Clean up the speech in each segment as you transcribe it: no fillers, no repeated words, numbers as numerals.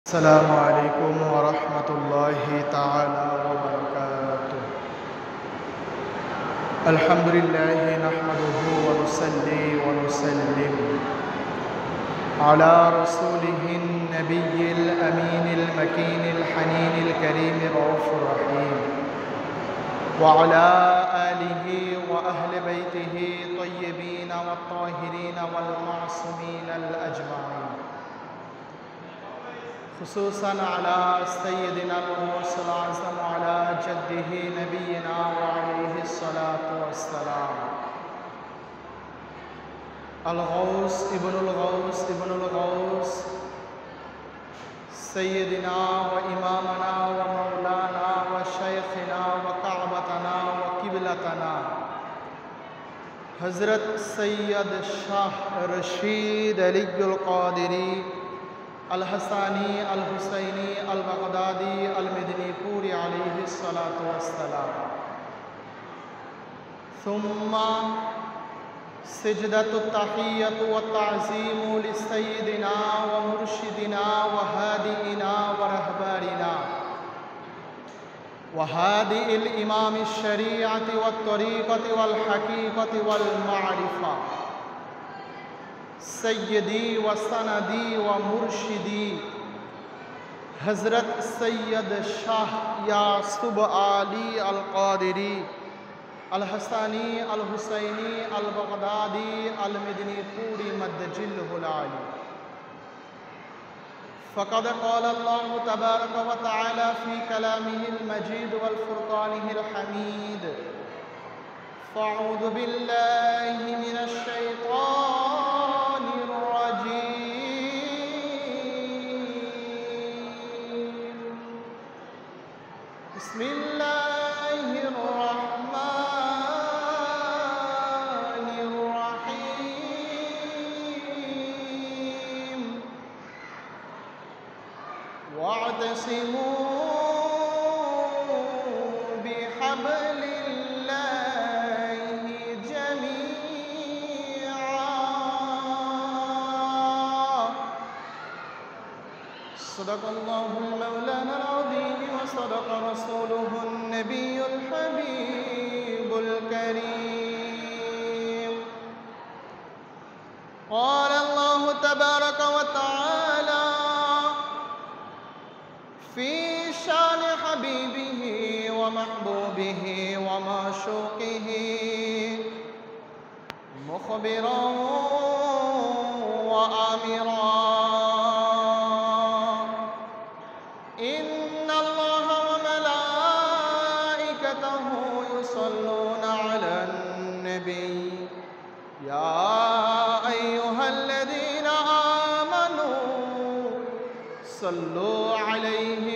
السلام عليكم ورحمة الله تعالى وبركاته. الحمد لله نحمده ونصلي ونسلم على رسوله النبي الأمين المكين الحنين الكريم الرؤوف الرحيم وعلى آله وأهل بيته الطيبين والطاهرين والمعصومين الأجمعين، خصوصا على سيدنا المرسل الأعظم وعلى جده نبينا وعليه الصلاة والسلام الغوث ابن الغوث ابن الغوث سيدنا وإمامنا ومولانا وشيخنا وكعبتنا وقبلتنا حضرت سید شاہ رشید علی القادری الحسانی الحسینی البغدادی المدنی پوری علیہ الصلاۃ والسلام، ثم سجدۃ التحیۃ والتعظیم لسیدنا ومرشدنا وهادئنا ورهباننا وهادئ الإمام الشریعة والطریقة والحقیقة والمعرفة سیدی و سندی و مرشدی حضرت سید شاہ یاسب علی القادری الحسانی الحسینی البغدادی المدنی پوری مدجلہ العالی. فقد قال الله تبارك وتعالى في كلامه المجيد والفرقانه الحميد: فأعوذ بالله من الشيطان الرجيم. بسم الله الرحمن الرحيم. واعتصموا بحبل الله جميعا. صدق الله المولانا العظيم وصدق رسوله النبي الحبيب الكريم. قال الله تبارك وتعالى في شان حبيبه ومحبوبه ومعشوقه مخبرا وآمرا: إن الله وملائكته يصلون على النبي يا أيها الذين آمنوا صلوا عليه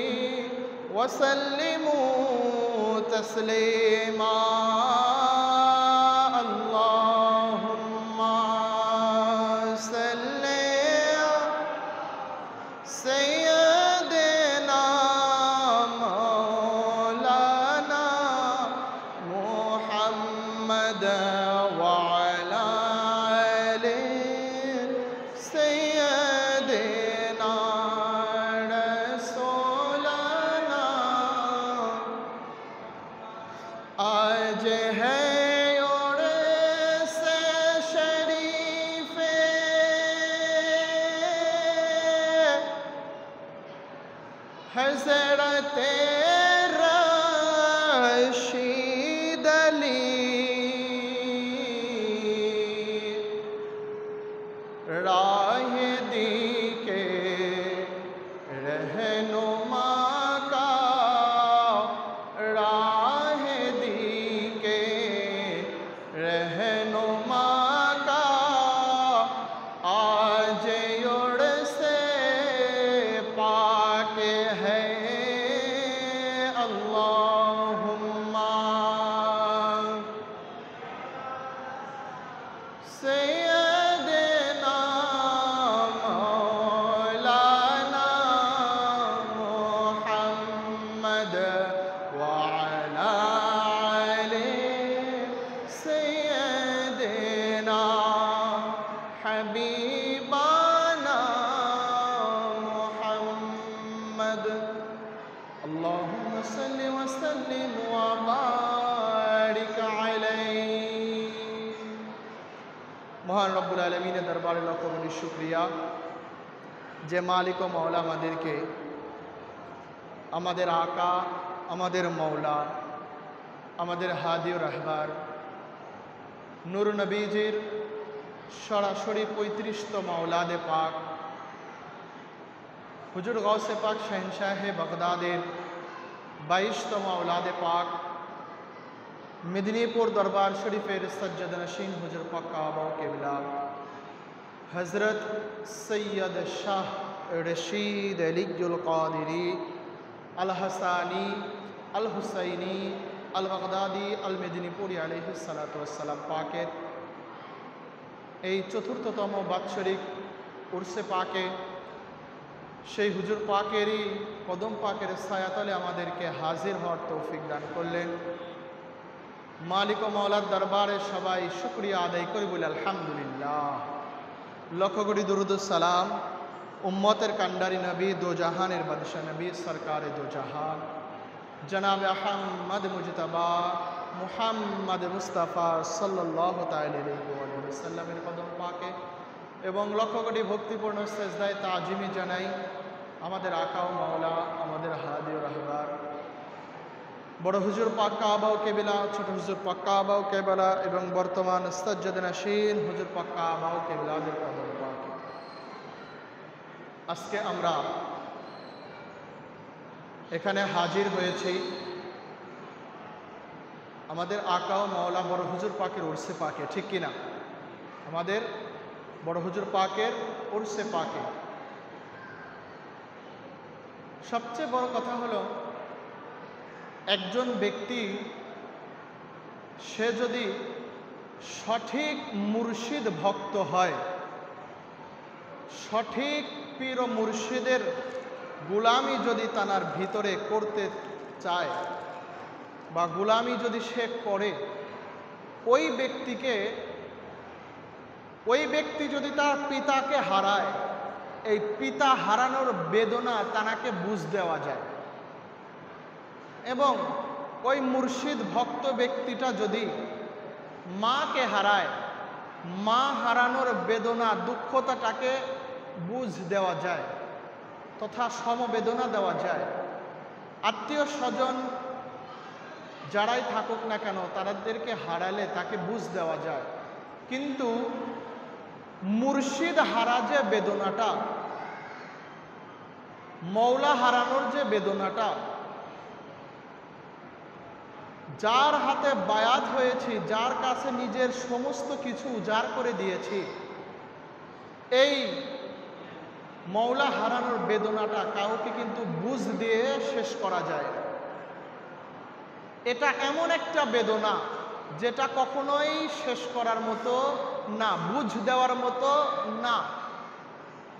وسلموا تسليما. اللهم صل سيدنا مولانا محمد وعلى آل سيدنا رسولنا. آج ہے عرس شریف حضرت رشید علی، راہ دی کے رہنما کا، راہ دی کے رہنما کا آج عرس پاک ہے. اللہم سیدنا مولانا محمد اللهم صل وسلم وبارك عليه মহান রব্বুল আলামিনের দরবারে লাখ কোটি শুকরিয়া যে মালিক ও মাওলা আমাদেরকে আমাদের আকা আমাদের মৌলা আমাদের হাদি ও রাহবার নূর নবীজির সরাসরি 35তম औलादे पाक हुजूर गौसे पाक शहनशाह बगदादेर 22तम औलादे पाक मेदिनीपुर दरबार शरीफेर सज्जद नशीन हुजूर पाक काबा किबला हज़रत सैयद शाह रशीद अलीजुल कादिरी अल हसानी अल हुसैनी अल बगदादी अल मेदिनीपुरी अलैहिस सलातु वस्सलाम पाकेर এই চতুর্থতম বাৎসরিক উরসে পাকে সেই হুজুর পাকেরই কদম পাকের ছায়াতলে আমাদেরকে হাজির হওয়ার তৌফিক দান করলেন। মালিক ও মাওলার দরবারে সবাই শুকরিয়া আদায় করি বলে আলহামদুলিল্লাহ। লক্ষ কোটি দুরুদ সালাম উম্মতের কান্ডারি নবী দো জাহানের বাদশাহ নবী সরকারে দো জাহান জনাব আহমদ মুজতবা মুহাম্মদ মুস্তাফা সাল্লাল্লাহু তাআলা আলাইহি ওয়া সাল্লামের কদম পাকে এবং লক্ষ কোটি ভক্তিপূর্ণ সেজদায় তাজিমি জানাই আমাদের আকা ও মাওলা আমাদের হাদি ও রাহবার বড় হুজুর পাক কাবা ও কিবলা ছোট হুজুর পাক কাবা ও কিবলা এবং বর্তমান সাজ্জাদ নশীন হুজুর পাক কাবা ও কিবলাদের কদম পাকে। আজকে আমরা এখানে হাজির হয়েছি আমাদের আকা ও মাওলা বড় হুজুর পাকের উরসে পাকে, ঠিক কিনা? আমাদের বড় হুজুর পাকের উরসে পাকে সবচেয়ে বড় কথা হলো একজন ব্যক্তি সে যদি সঠিক মুর্শিদ ভক্ত হয়, সঠিক পীর ও মুর্শিদের গোলামি যদি তার ভিতরে করতে চায় বা গোলামি যদি সে করে, ওই ব্যক্তি যদি তার পিতাকে হারায়, এই পিতা হারানোর বেদনা তাকে বুঝ দেওয়া যায়। এবং ওই মুর্শিদ ভক্ত ব্যক্তিটা যদি মাকে হারায়, মা হারানোর বেদনা দুঃখতাটাকে বুঝ দেওয়া যায় তথা সমবেদনা দেওয়া যায়। আত্মীয় স্বজন যারাই থাকুক না কেন তাদেরকে হারালে তাকে বুঝ দেওয়া যায়। কিন্তু মুর্শিদ হারা যে বেদনাটা, মৌলা হারানোর যে বেদনাটা, যার হাতে বায়াত হয়েছি, যার কাছে নিজের সমস্ত কিছু উজাড় করে দিয়েছি, এই মৌলা হারানোর বেদনাটা কাউকে কিন্তু বুঝ দিয়ে শেষ করা যায় না। এটা এমন একটা বেদনা যেটা কখনোই শেষ করার মতো না, বুঝ দেওয়ার মতো না।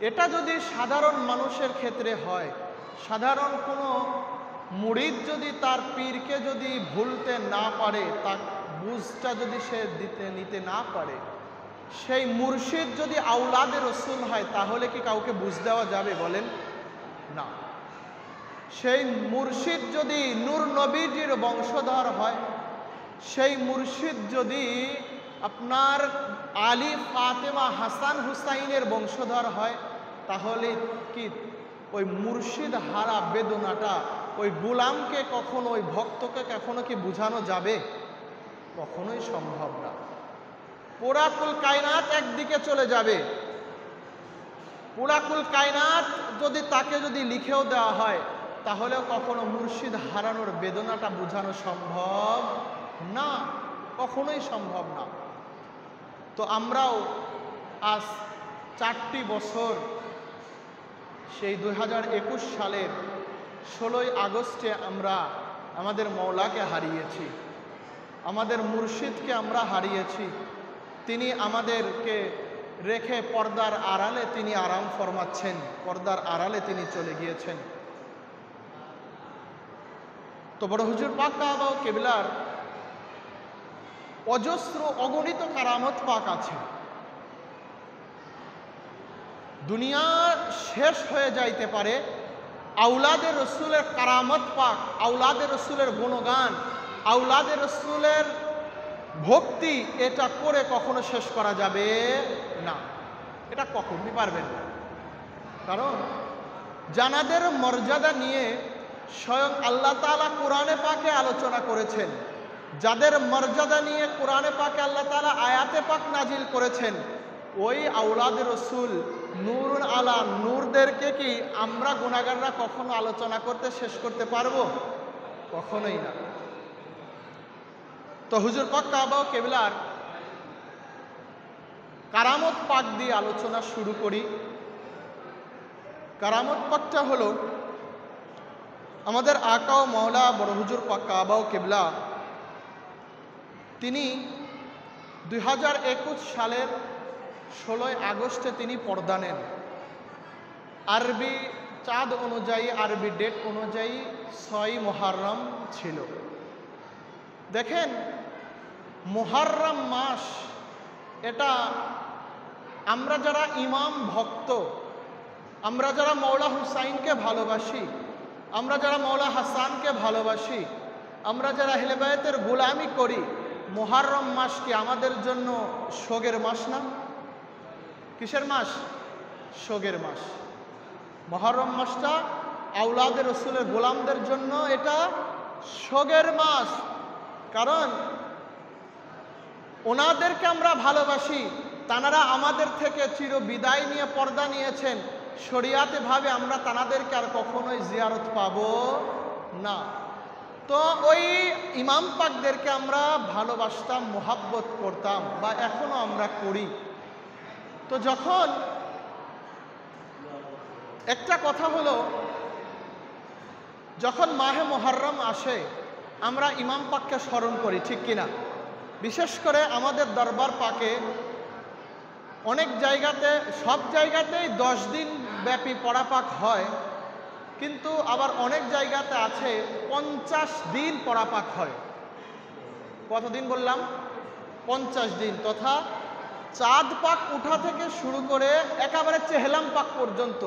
এটা যদি সাধারণ মানুষের ক্ষেত্রে হয়, সাধারণ কোনো মুরিদ যদি তার পীরকে যদি ভুলতে না পারে, তার বুঝটা যদি সে নিতে না পারে, সেই মুর্শিদ যদি আওলাদে রসুল হয় তাহলে কি কাউকে বুঝ দেওয়া যাবে বলেন? না। সেই মুর্শিদ যদি নূর নবীজির বংশধর হয়, সেই মুর্শিদ যদি আপনার আলী ফাতেমা হাসান হুসাইনের বংশধর হয়, তাহলে কি ওই মুর্শিদ হারা বেদনাটা ওই গোলামকে কখনো, ওই ভক্তকে কখনো কি বোঝানো যাবে? কখনোই সম্ভব না। পুরাকুল কায়নাত একদিকে চলে যাবে, পুরাকুল কায়নাত যদি তাকে যদি লিখেও দেওয়া হয় তাহলেও কখনো মুর্শিদ হারানোর বেদনাটা বোঝানো সম্ভব না, কখনোই সম্ভব না। তো আমরাও আজ 4টি বছর সেই 2021 সালের 16ই আগস্টে আমরা আমাদের মৌলাকে হারিয়েছি, আমাদের মুর্শিদকে আমরা হারিয়েছি। তিনি আমাদেরকে রেখে পর্দার আড়ালে তিনি আরাম ফরমাচ্ছেন, পর্দার আড়ালে তিনি চলে গিয়েছেন। তো বড় হুজুর পাক কাবা ও কিবলার অজস্র অগণিত কারামত পাক আছে। দুনিয়া শেষ হয়ে যাইতে পারে আউলাদে রসুলের কারামত পাক, আউলাদে রসুলের গুণগান, আউলাদে রসুলের ভক্তি, এটা করে কখনো শেষ করা যাবে না। এটা কখনই পারবেন না। কারণ জানাদের মর্যাদা নিয়ে স্বয়ং আল্লাহ তাআলা কোরআনে পাকে আলোচনা করেছেন। যাদের মর্যাদা নিয়ে কোরআনে পাকে আল্লাহ তাআলা আয়াতে পাক নাজিল করেছেন, ওই আউলাদে রসুল নূরুন আলা নূরদেরকে কি আমরা গুনাহগাররা কখনো আলোচনা করতে শেষ করতে পারবো? কখনোই না। তো হুজুর পাক কাবা ও কেবলার কারামত পাক দিয়ে আলোচনা শুরু করি। কারামত পাকটা হলো আমাদের আকা ও মাওলা বড় হুজুর পাক কাবা ও কেবলা তিনি 2021 সালের 16 আগস্টে তিনি পর্দা নেন। আরবি চাঁদ অনুযায়ী, আরবি ডেট অনুযায়ী 6 মুহররম ছিল। দেখেন, মুহররম মাস, এটা আমরা যারা ইমাম ভক্ত, আমরা যারা মৌলা হুসাইনকে ভালোবাসি, আমরা যারা মৌলা হাসানকে ভালোবাসি, আমরা যারা আহলে বায়তের গোলামি করি, মুহররম মাস কি আমাদের জন্য শোকের মাস না? কিসের মাস? শোকের মাস। মুহররম মাসটা আউলাদে রসুলের গোলামদের জন্য এটা শোকের মাস। কারণ ওনাদেরকে আমরা ভালোবাসি, তানারা আমাদের থেকে চির বিদায় নিয়ে পর্দা নিয়েছেন। শরিয়াতে ভাবে আমরা তানাদেরকে আর কখনোই জিয়ারত পাবো না। তো ওই ইমাম পাকদেরকে আমরা ভালোবাসতাম, মোহাব্বত করতাম, বা এখনো আমরা করি। তো যখন একটা কথা হলো, যখন মাহে মুহররম আসে আমরা ইমাম পাককে স্মরণ করি, ঠিক কিনা? বিশেষ করে আমাদের দরবার পাকে অনেক জায়গাতে, সব জায়গাতেই 10 দিন ব্যাপী পড়া পাক হয়, কিন্তু আবার অনেক জায়গাতে আছে 50 দিন পড়া পাক হয়। কতদিন বললাম? 50 দিন। তথা চাঁদ পাক উঠা থেকে শুরু করে একেবারে চেহলাম পাক পর্যন্ত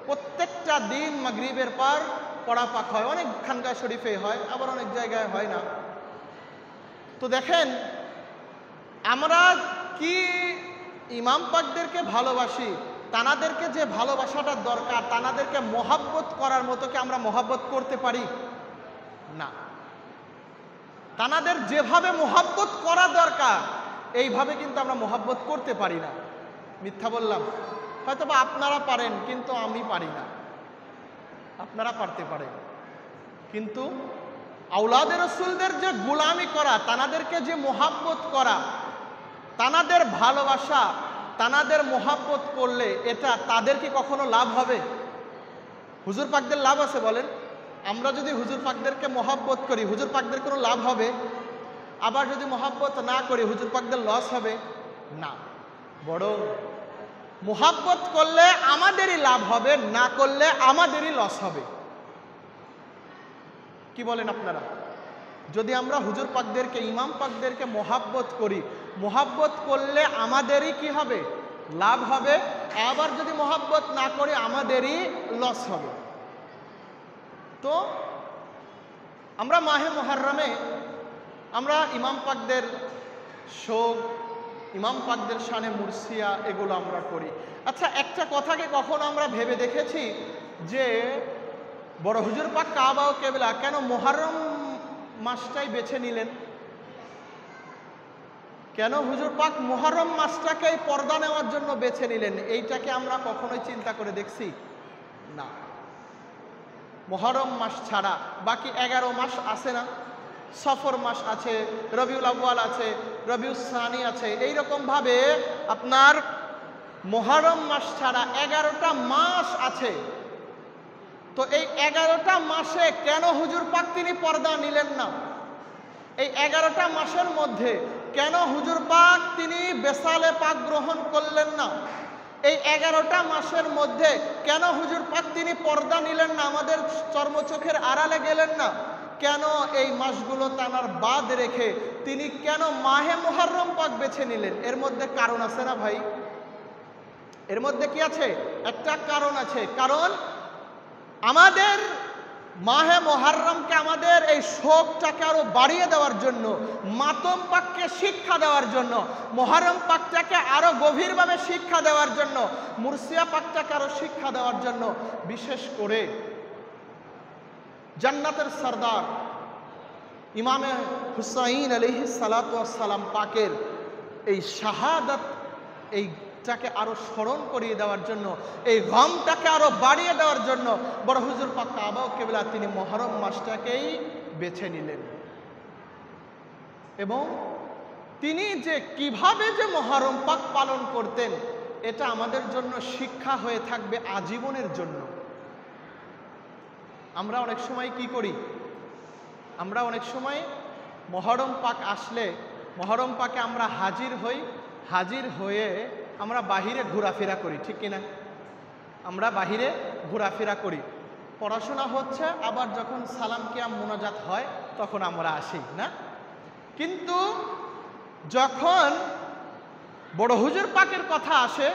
প্রত্যেকটা দিন মাগরিবের পর পড়া পাক হয়। অনেক খানকা শরীফে হয়, আবার অনেক জায়গায় হয় না। তো দেখেন, আমরা কি ইমাম পাকদেরকে ভালোবাসি, তানাদেরকে যে ভালোবাসাটা দরকার, তানাদেরকে মোহাব্বত করার মতো কি আমরা মোহাব্বত করতে পারি? না। তানাদের যেভাবে মোহাব্বত করা দরকার এইভাবে কিন্তু আমরা মোহাব্বত করতে পারি না। মিথ্যা বললাম? হয়তো বা আপনারা পারেন, কিন্তু আমি পারি না। আপনারা পারতে পারেন, কিন্তু আউলাদে রসুলদের যে গোলামি করা, তানাদেরকে যে মোহাব্বত করা, তানাদের ভালোবাসা, তানাদের মোহাব্বত করলে এটা তাদের কি কখনো লাভ হবে? হুজুর পাকদের লাভ আছে বলেন? আমরা যদি হুজুর পাকদেরকে মোহাব্বত করি, হুজুর পাকদের কোনো লাভ হবে? আবার যদি মোহাব্বত না করি, হুজুর পাকদের লস হবে? না, বরং মোহাব্বত করলে আমাদেরই লাভ হবে, না করলে আমাদেরই লস হবে। কি বলেন আপনারা? যদি আমরা হুজুর পাকদেরকে, ইমাম পাকদেরকে মোহাব্বত করি, মোহাব্বত করলে আমাদেরই কি হবে? লাভ হবে। আবার যদি মোহাব্বত না করি, আমাদেরই লস হবে। তো আমরা মাহে মুহররমে আমরা ইমাম পাকদের শোক, ইমাম পাকদের শানে মুরসিয়া, এগুলো আমরা করি। আচ্ছা, একটা কথাকে কখন আমরা ভেবে দেখেছি যে বড় হুজুর পাক কাবা ও কেবলা কেন মুহররম মাসটাই বেছে নিলেন? কেন হুজুর পাক মুহররম মাসটাকেই পর্দা নেওয়ার জন্য বেছে নিলেন? এইটাকে আমরা কখনোই চিন্তা করে দেখছি না। মুহররম মাস ছাড়া বাকি 11 মাস আছে না? সফর মাস আছে, রবিউল আউয়াল আছে, রবিউল সানি আছে। এইরকম ভাবে আপনার মুহররম মাস ছাড়া 11টা মাস আছে। তো এই 11টা মাসে কেন হুজুর পাক তিনি পর্দা নিলেন না? এই 11টা মাসের মধ্যে কেন হুজুর পাক তিনি বেসালে পাক গ্রহণ করলেন না? এই 11টা মাসের মধ্যে কেন হুজুর পাক তিনি পর্দা নিলেন না? আমাদের চর্মচোখের আড়ালে গেলেন না? কেন এই মাসগুলো তানার বাদ রেখে তিনি কেন মাহে মুহররম পাক বেছে নিলেন? এর মধ্যে কারণ আছে না ভাই? এর মধ্যে কি আছে? একটা কারণ আছে। কারণ আমাদের মাহে মুহররমকে আমাদের এই শোকটাকে আরো বাড়িয়ে দেওয়ার জন্য, মাতম পাককে শিক্ষা দেওয়ার জন্য, মুহররম পাকটাকে আরো গভীরভাবে শিক্ষা দেওয়ার জন্য, মুরসিয়া পাকটাকে আরো শিক্ষা দেওয়ার জন্য, বিশেষ করে জান্নাতের সরদার ইমামে হুসাইন আলাইহিস সালাতু ওয়াস সালাম পাকের এই শাহাদাত, এইটাকে আরো স্মরণ করিয়ে দেওয়ার জন্য, এই গমটাকে আরো বাড়িয়ে দেওয়ার জন্য বড় হুজুর পাক কাবা ও কিবলা তিনি মুহররম মাসটাকেই বেছে নিলেন। এবং তিনি যে কিভাবে যে মুহররম পাক পালন করতেন, এটা আমাদের জন্য শিক্ষা হয়ে থাকবে আজীবনের জন্য। আমরা অনেক সময় কি করি, আমরা অনেক সময় মুহররম পাক আসলে মুহররম পাকে আমরা হাজির হই, হাজির হয়ে আমরা বাহিরে ঘোরাফেরা করি, ঠিক কিনা? আমরা বাহিরে ঘোরাফেরা করি, পড়াশোনা হচ্ছে, আবার যখন সালাম কিয়াম মোনাজাত হয় তখন আমরা আসি না। কিন্তু যখন বড় হুজুর পাকের কথা আসে,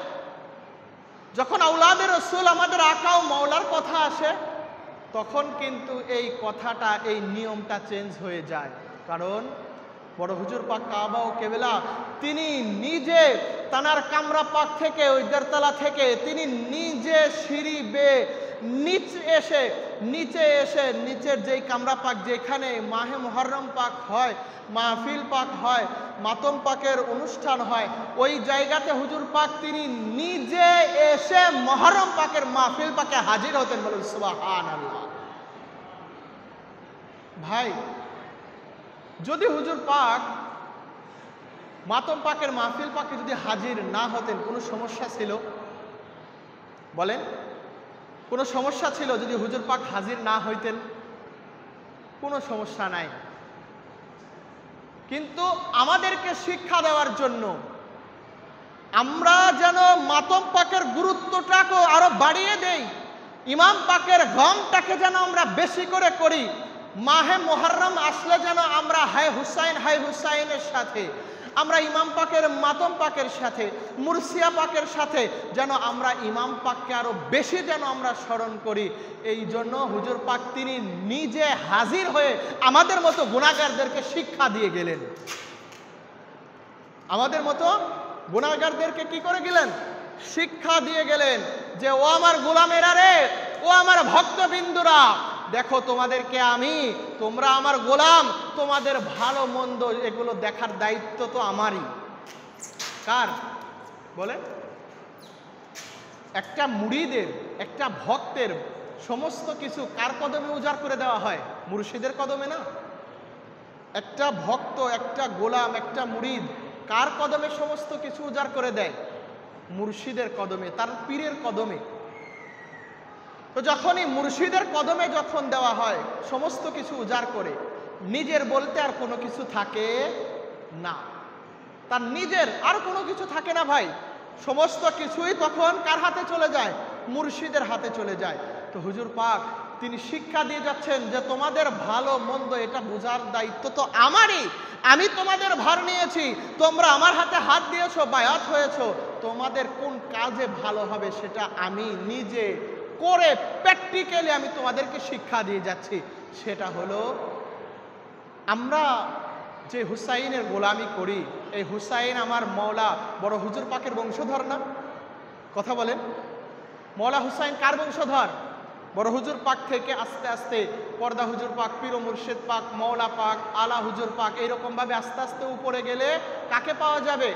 যখন আওলাদে রসুল আমাদের আকা ও মাওলার কথা আসে, তখন কিন্তু এই কথাটা, এই নিয়মটা চেঞ্জ হয়ে যায়। কারণ বড় হুজুর পাক কাবা ও কিবলা তিনি নিজে তানার কামরা পাক থেকে, ওই দেড়তলা থেকে তিনি নিজে সিঁড়ি বেয়ে নিচে এসে নিচের যেই কামরা পাক, যেখানে মাহে মুহররম পাক হয়, মাহফিল পাক হয়, মাতম পাকের অনুষ্ঠান হয়, ওই জায়গাতে হুজুর পাক তিনি নিজে এসে মুহররম পাকের মাহফিল পাকে হাজির হতেন। বলুন সুবহানাল্লাহ। ভাই, যদি হুজুর পাক মাতম পাকের মাহফিল পাকে যদি হাজির না হতেন, কোনো সমস্যা ছিল? বলেন, কোনো সমস্যা ছিল যদি হুজুর পাক হাজির না হইতেন? কোনো সমস্যা নাই। কিন্তু আমাদেরকে শিক্ষা দেওয়ার জন্য, আমরা যেন মাতম পাকের গুরুত্বটাকে আরো বাড়িয়ে দেই, ইমাম পাকের গমটাকে যেন আমরা বেশি করে করি, মাহে মুহররম আসলে যেন আমরা হাই হুসাইনের সাথে, আমরা ইমাম পাকের মাতম পাকের সাথে, মুরসিয়া পাকের সাথে যেন আমরা ইমাম পাককে আরো বেশি যেন আমরা স্মরণ করি। এই জন্য হুজুর পাক তিনি নিজে হাজির হয়ে আমাদের মতো গুনাহগারদেরকে শিক্ষা দিয়ে গেলেন। আমাদের মতো গুনাহগারদেরকে কি করে গেলেন? শিক্ষা দিয়ে গেলেন যে, ও আমার গোলামেরা রে, ও আমার ভক্তবিন্দুরা, দেখো তোমাদেরকে আমি, তোমরা আমার গোলাম, তোমাদের ভালো মন্দ এগুলো দেখার দায়িত্ব তো আমারই। কার? বলেন, একটা মুরিদের, একটা ভক্তের সমস্ত কিছু কার কদমে উজাড় করে দেওয়া হয়? মুর্শিদের কদমে না? একটা ভক্ত, একটা গোলাম, একটা মুরিদ কার কদমে সমস্ত কিছু উজাড় করে দেয়? মুর্শিদের কদমে, তার পীরের কদমে। তো যখনই মুর্শিদের কদমে যখন দেওয়া হয় সমস্ত কিছু উজাড় করে, নিজের বলতে আর কোনো কিছু থাকে না, তার নিজের আর কোনো কিছু থাকে না ভাই। সমস্ত কিছুই তখন কার হাতে চলে যায়? মুর্শিদের হাতে চলে যায়। তো হুজুর পাক তিনি শিক্ষা দিয়ে যাচ্ছেন যে তোমাদের ভালো মন্দ এটা বোঝার দায়িত্ব তো আমারই, আমি তোমাদের ভার নিয়েছি, তোমরা আমার হাতে হাত দিয়েছো, বায়াত হয়েছো, তোমাদের কোন কাজে ভালো হবে সেটা আমি নিজে করে প্র্যাকটিক্যালি আমি তোমাদেরকে শিক্ষা দিয়ে যাচ্ছি। সেটা হলো, আমরা যে হুসাইনের গোলামি করি, এই হুসাইন আমার মওলা বড় হুজুর পাকের বংশধর না? কথা বলেন, মওলা হুসাইন কার বংশধর? বড় হুজুর পাক থেকে আস্তে আস্তে পর্দা হুজুর পাক, পীর ও মুর্শিদ পাক, মওলা পাক, আলা হুজুর পাক, এইরকম ভাবে আস্তে আস্তে উপরে গেলে কাকে পাওয়া যাবে?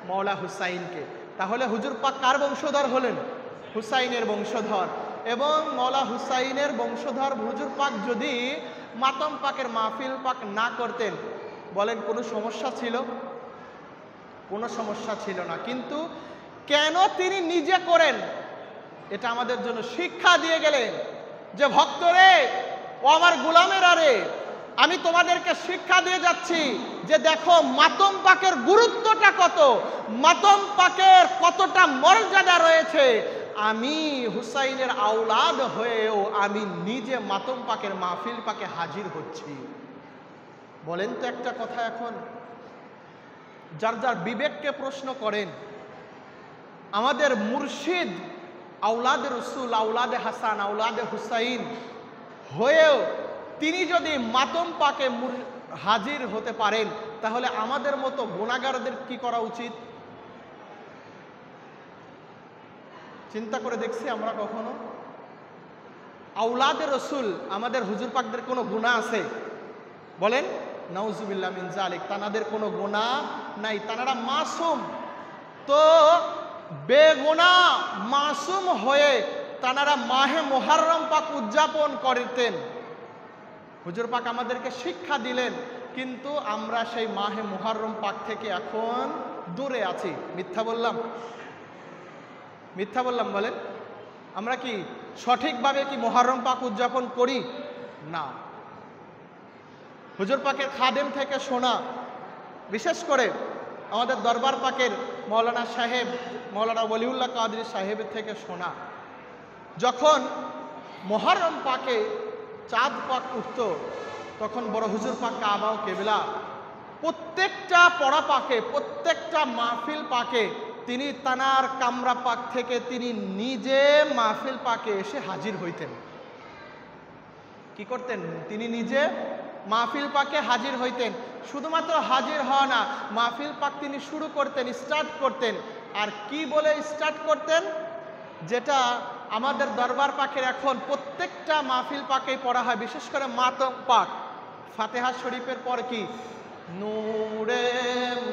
মওলা হুসাইনকে। তাহলে হুজুর পাক কার বংশধর হলেন? হুসাইনের বংশধর। এবং মওলা হুসাইনের বংশধর হুজুর পাক যদি মাতম পাকের মাহফিল পাক না করতেন, বলেন কোনো সমস্যা ছিল? কোনো সমস্যা ছিল না। কিন্তু কেন তিনি নিজে করেন? এটা আমাদের জন্য শিক্ষা দিয়ে গেলেন যে, ভক্তরে, ও আমার গোলামেরা রে, আমি তোমাদেরকে শিক্ষা দিয়ে যাচ্ছি যে দেখো মাতম পাকের গুরুত্বটা কত, মাতম পাকের কতটা মর্যাদা রয়েছে। আমি হুসাইনের আওলাদ হয়েও আমি নিজে মাতম পাকের মাহফিল পাকে হাজির হচ্ছি। বলেন তো একটা কথা, এখন যার যার বিবেককে প্রশ্ন করেন, আমাদের মুর্শিদ আওলাদে রসুল, আওলাদে হাসান, আওলাদে হুসাইন হয়েও তিনি যদি মাতম পাকে হাজির হতে পারেন, তাহলে আমাদের মতো গুনাহগারদের কি করা উচিত? চিন্তা করে দেখছি আমরা কখনো? আওলাদে রসুল আমাদের হুজুর পাকদের কোনো গুনাহ আছে? বলেন, নাউজুবিল্লাহ মিন জালিক। তানাদের কোনো গুনাহ নাই, তানারা মাসুম। তো বেগুনাহ মাসুম হয়ে তানারা মাহে মুহররম পাক উদযাপন করতেন। হুজুর পাক আমাদেরকে শিক্ষা দিলেন, কিন্তু আমরা সেই মাহে মুহররম পাক থেকে এখন দূরে আছি। মিথ্যা বললাম? মিথ্যা বললাম? বলেন, আমরা কি সঠিকভাবে কি মুহররম পাক উদযাপন করি? না। হুজুর পাকের খাদেম থেকে শোনা, বিশেষ করে আমাদের দরবার পাকের মৌলানা সাহেব, মৌলানা ওলিউল্লাহ কাদরি সাহেবের থেকে শোনা, যখন মুহররম পাকে চাঁদ পাক উঠত, তখন বড় হুজুর পাক কাবা ও কেবলা প্রত্যেকটা পড়া পাকে, প্রত্যেকটা মাহফিল পাকে তিনি তানার কামরা পাক থেকে তিনি নিজে মাহফিল পাকে এসে হাজির হইতেন। কি করতেন? তিনি নিজে মাহফিল পাকে হাজির হইতেন। শুধুমাত্র হাজির হওয়া না, মাহফিল পাক তিনি শুরু করতেন, স্টার্ট করতেন। আর কি বলে স্টার্ট করতেন? যেটা আমাদের দরবার পাকের এখন প্রত্যেকটা মাহফিল পাকেই পড়া হয়, বিশেষ করে মাতম পাক। ফাতিহা শরীফের পর কি? নূরে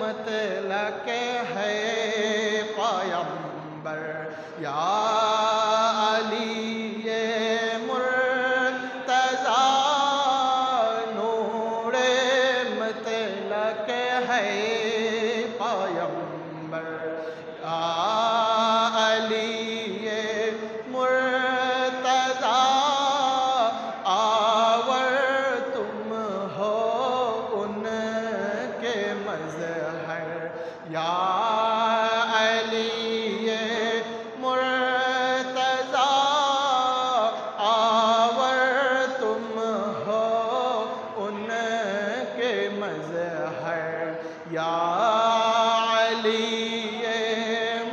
মতলকে হ্যায় পয়গম্বর ইয়া আলী মুর্তজা, নূরে মতলকে হ্যায় পয়গম্বর ইয়া আলী মুর্তজা, आवर तुम हो उनके मज़हर या अली मुर्तज़ा, आवर तुम हो उनके मज़हर या अली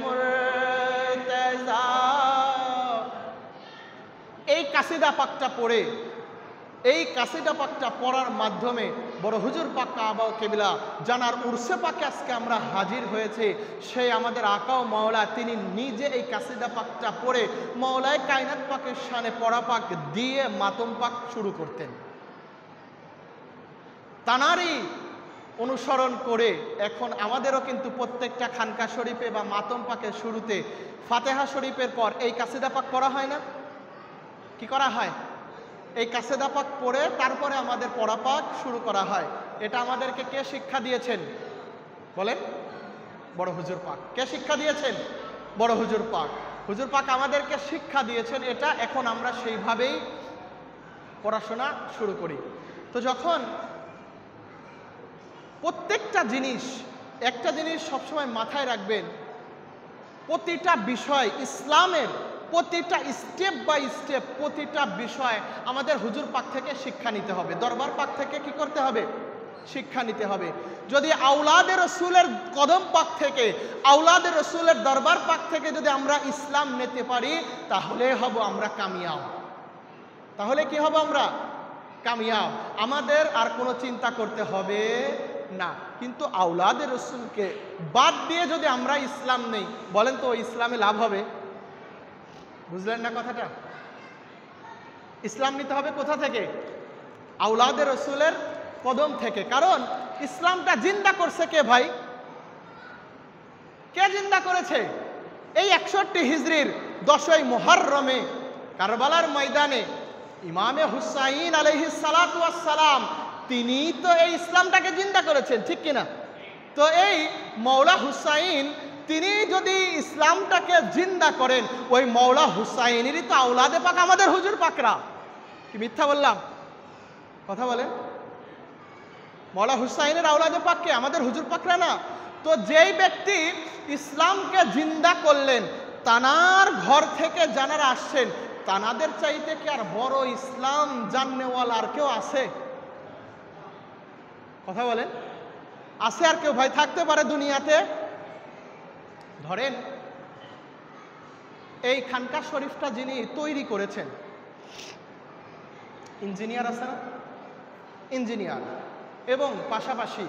मुर्तज़ा। এই কাসিদা পাকটা পড়ে, এই কাসিদা পাকটা পড়ার মাধ্যমে বড় হুজুর পাক কাবা ও কেবলা জানার উরসে পাকে আজকে আমরা হাজির হয়েছে। সেই আমাদের আকা ও মাওলা তিনি নিজে এই কাসিদা পাকটা পড়ে মাওলায় কায়নাত পাকের শানে পড়া পাক দিয়ে মাতম পাক শুরু করতেন। তানারই অনুসরণ করে এখন আমাদেরও কিন্তু প্রত্যেকটা খানকা শরীফে বা মাতম পাকের শুরুতে ফাতিহা শরীফের পর এই কাসিদা পাক পড়া হয় না? কি করা হয়? এই কাসিদা পাক পড়ে তারপরে আমাদের পড়া পাক শুরু করা হয়। এটা আমাদেরকে কে শিক্ষা দিয়েছেন? বলেন, বড় হুজুর পাক। কে শিক্ষা দিয়েছেন? বড় হুজুর পাক। হুজুর পাক আমাদেরকে শিক্ষা দিয়েছেন এটা, এখন আমরা সেইভাবেই পড়াশোনা শুরু করি। তো যখন প্রত্যেকটা জিনিস, একটা জিনিস সবসময় মাথায় রাখবেন, প্রতিটা বিষয় ইসলামের প্রতিটা স্টেপ বাই স্টেপ, প্রতিটা বিষয় আমাদের হুজুর পাক থেকে শিক্ষা নিতে হবে, দরবার পাক থেকে কি করতে হবে? শিক্ষা নিতে হবে। যদি আওলাদে রসুলের কদম পাক থেকে, আওলাদে রসুলের দরবার পাক থেকে যদি আমরা ইসলাম নিতে পারি, তাহলে হব আমরা কামিয়াব। তাহলে কি হব? আমরা কামিয়াব। আমাদের আর কোনো চিন্তা করতে হবে না। কিন্তু আওলাদে রসুলকে বাদ দিয়ে যদি আমরা ইসলাম নেই, বলেন তো ইসলামে লাভ হবে? বুঝলেন না কথাটা? ইসলাম নিতে হবে কোথা থেকে? আওলাদে রসুলের কদম থেকে। কারণ ইসলামটা জিন্দা করছে কে ভাই? কে জিন্দা করেছে? এই 61 হিজরির 10ই মুহররমে কারবালার ময়দানে ইমামে হুসাইন আলাইহিস সালাতু ওয়াস সালাম তিনি তো এই ইসলামটাকে জিন্দা করেছেন, ঠিক কিনা? তো এই মৌলা হুসাইন তিনি যদি ইসলামটাকে জিন্দা করেন, ওই মৌলা হুসাইনেরই তো আওলাদে পাক আমাদের হুজুর পাকরা। কি মিথ্যা বললাম? কথা বলেন। মৌলা হুসাইনের আওলাদে পাককে আমাদের হুজুর পাকরা না? তো যেই ব্যক্তি ইসলামকে জিন্দা করলেন, তানার ঘর থেকে যারা আসছেন, তানাদের চাইতে কি আর বড় ইসলাম জাননেওয়ালা আর কেউ আছে? কথা বলেন, আছে আর কেউ ভাই? থাকতে পারে দুনিয়াতে? ধরেন এই খানকা শরীফটা যিনি তৈরি করেছেন, ইঞ্জিনিয়ার আছে না, ইঞ্জিনিয়ার, এবং পাশাপাশি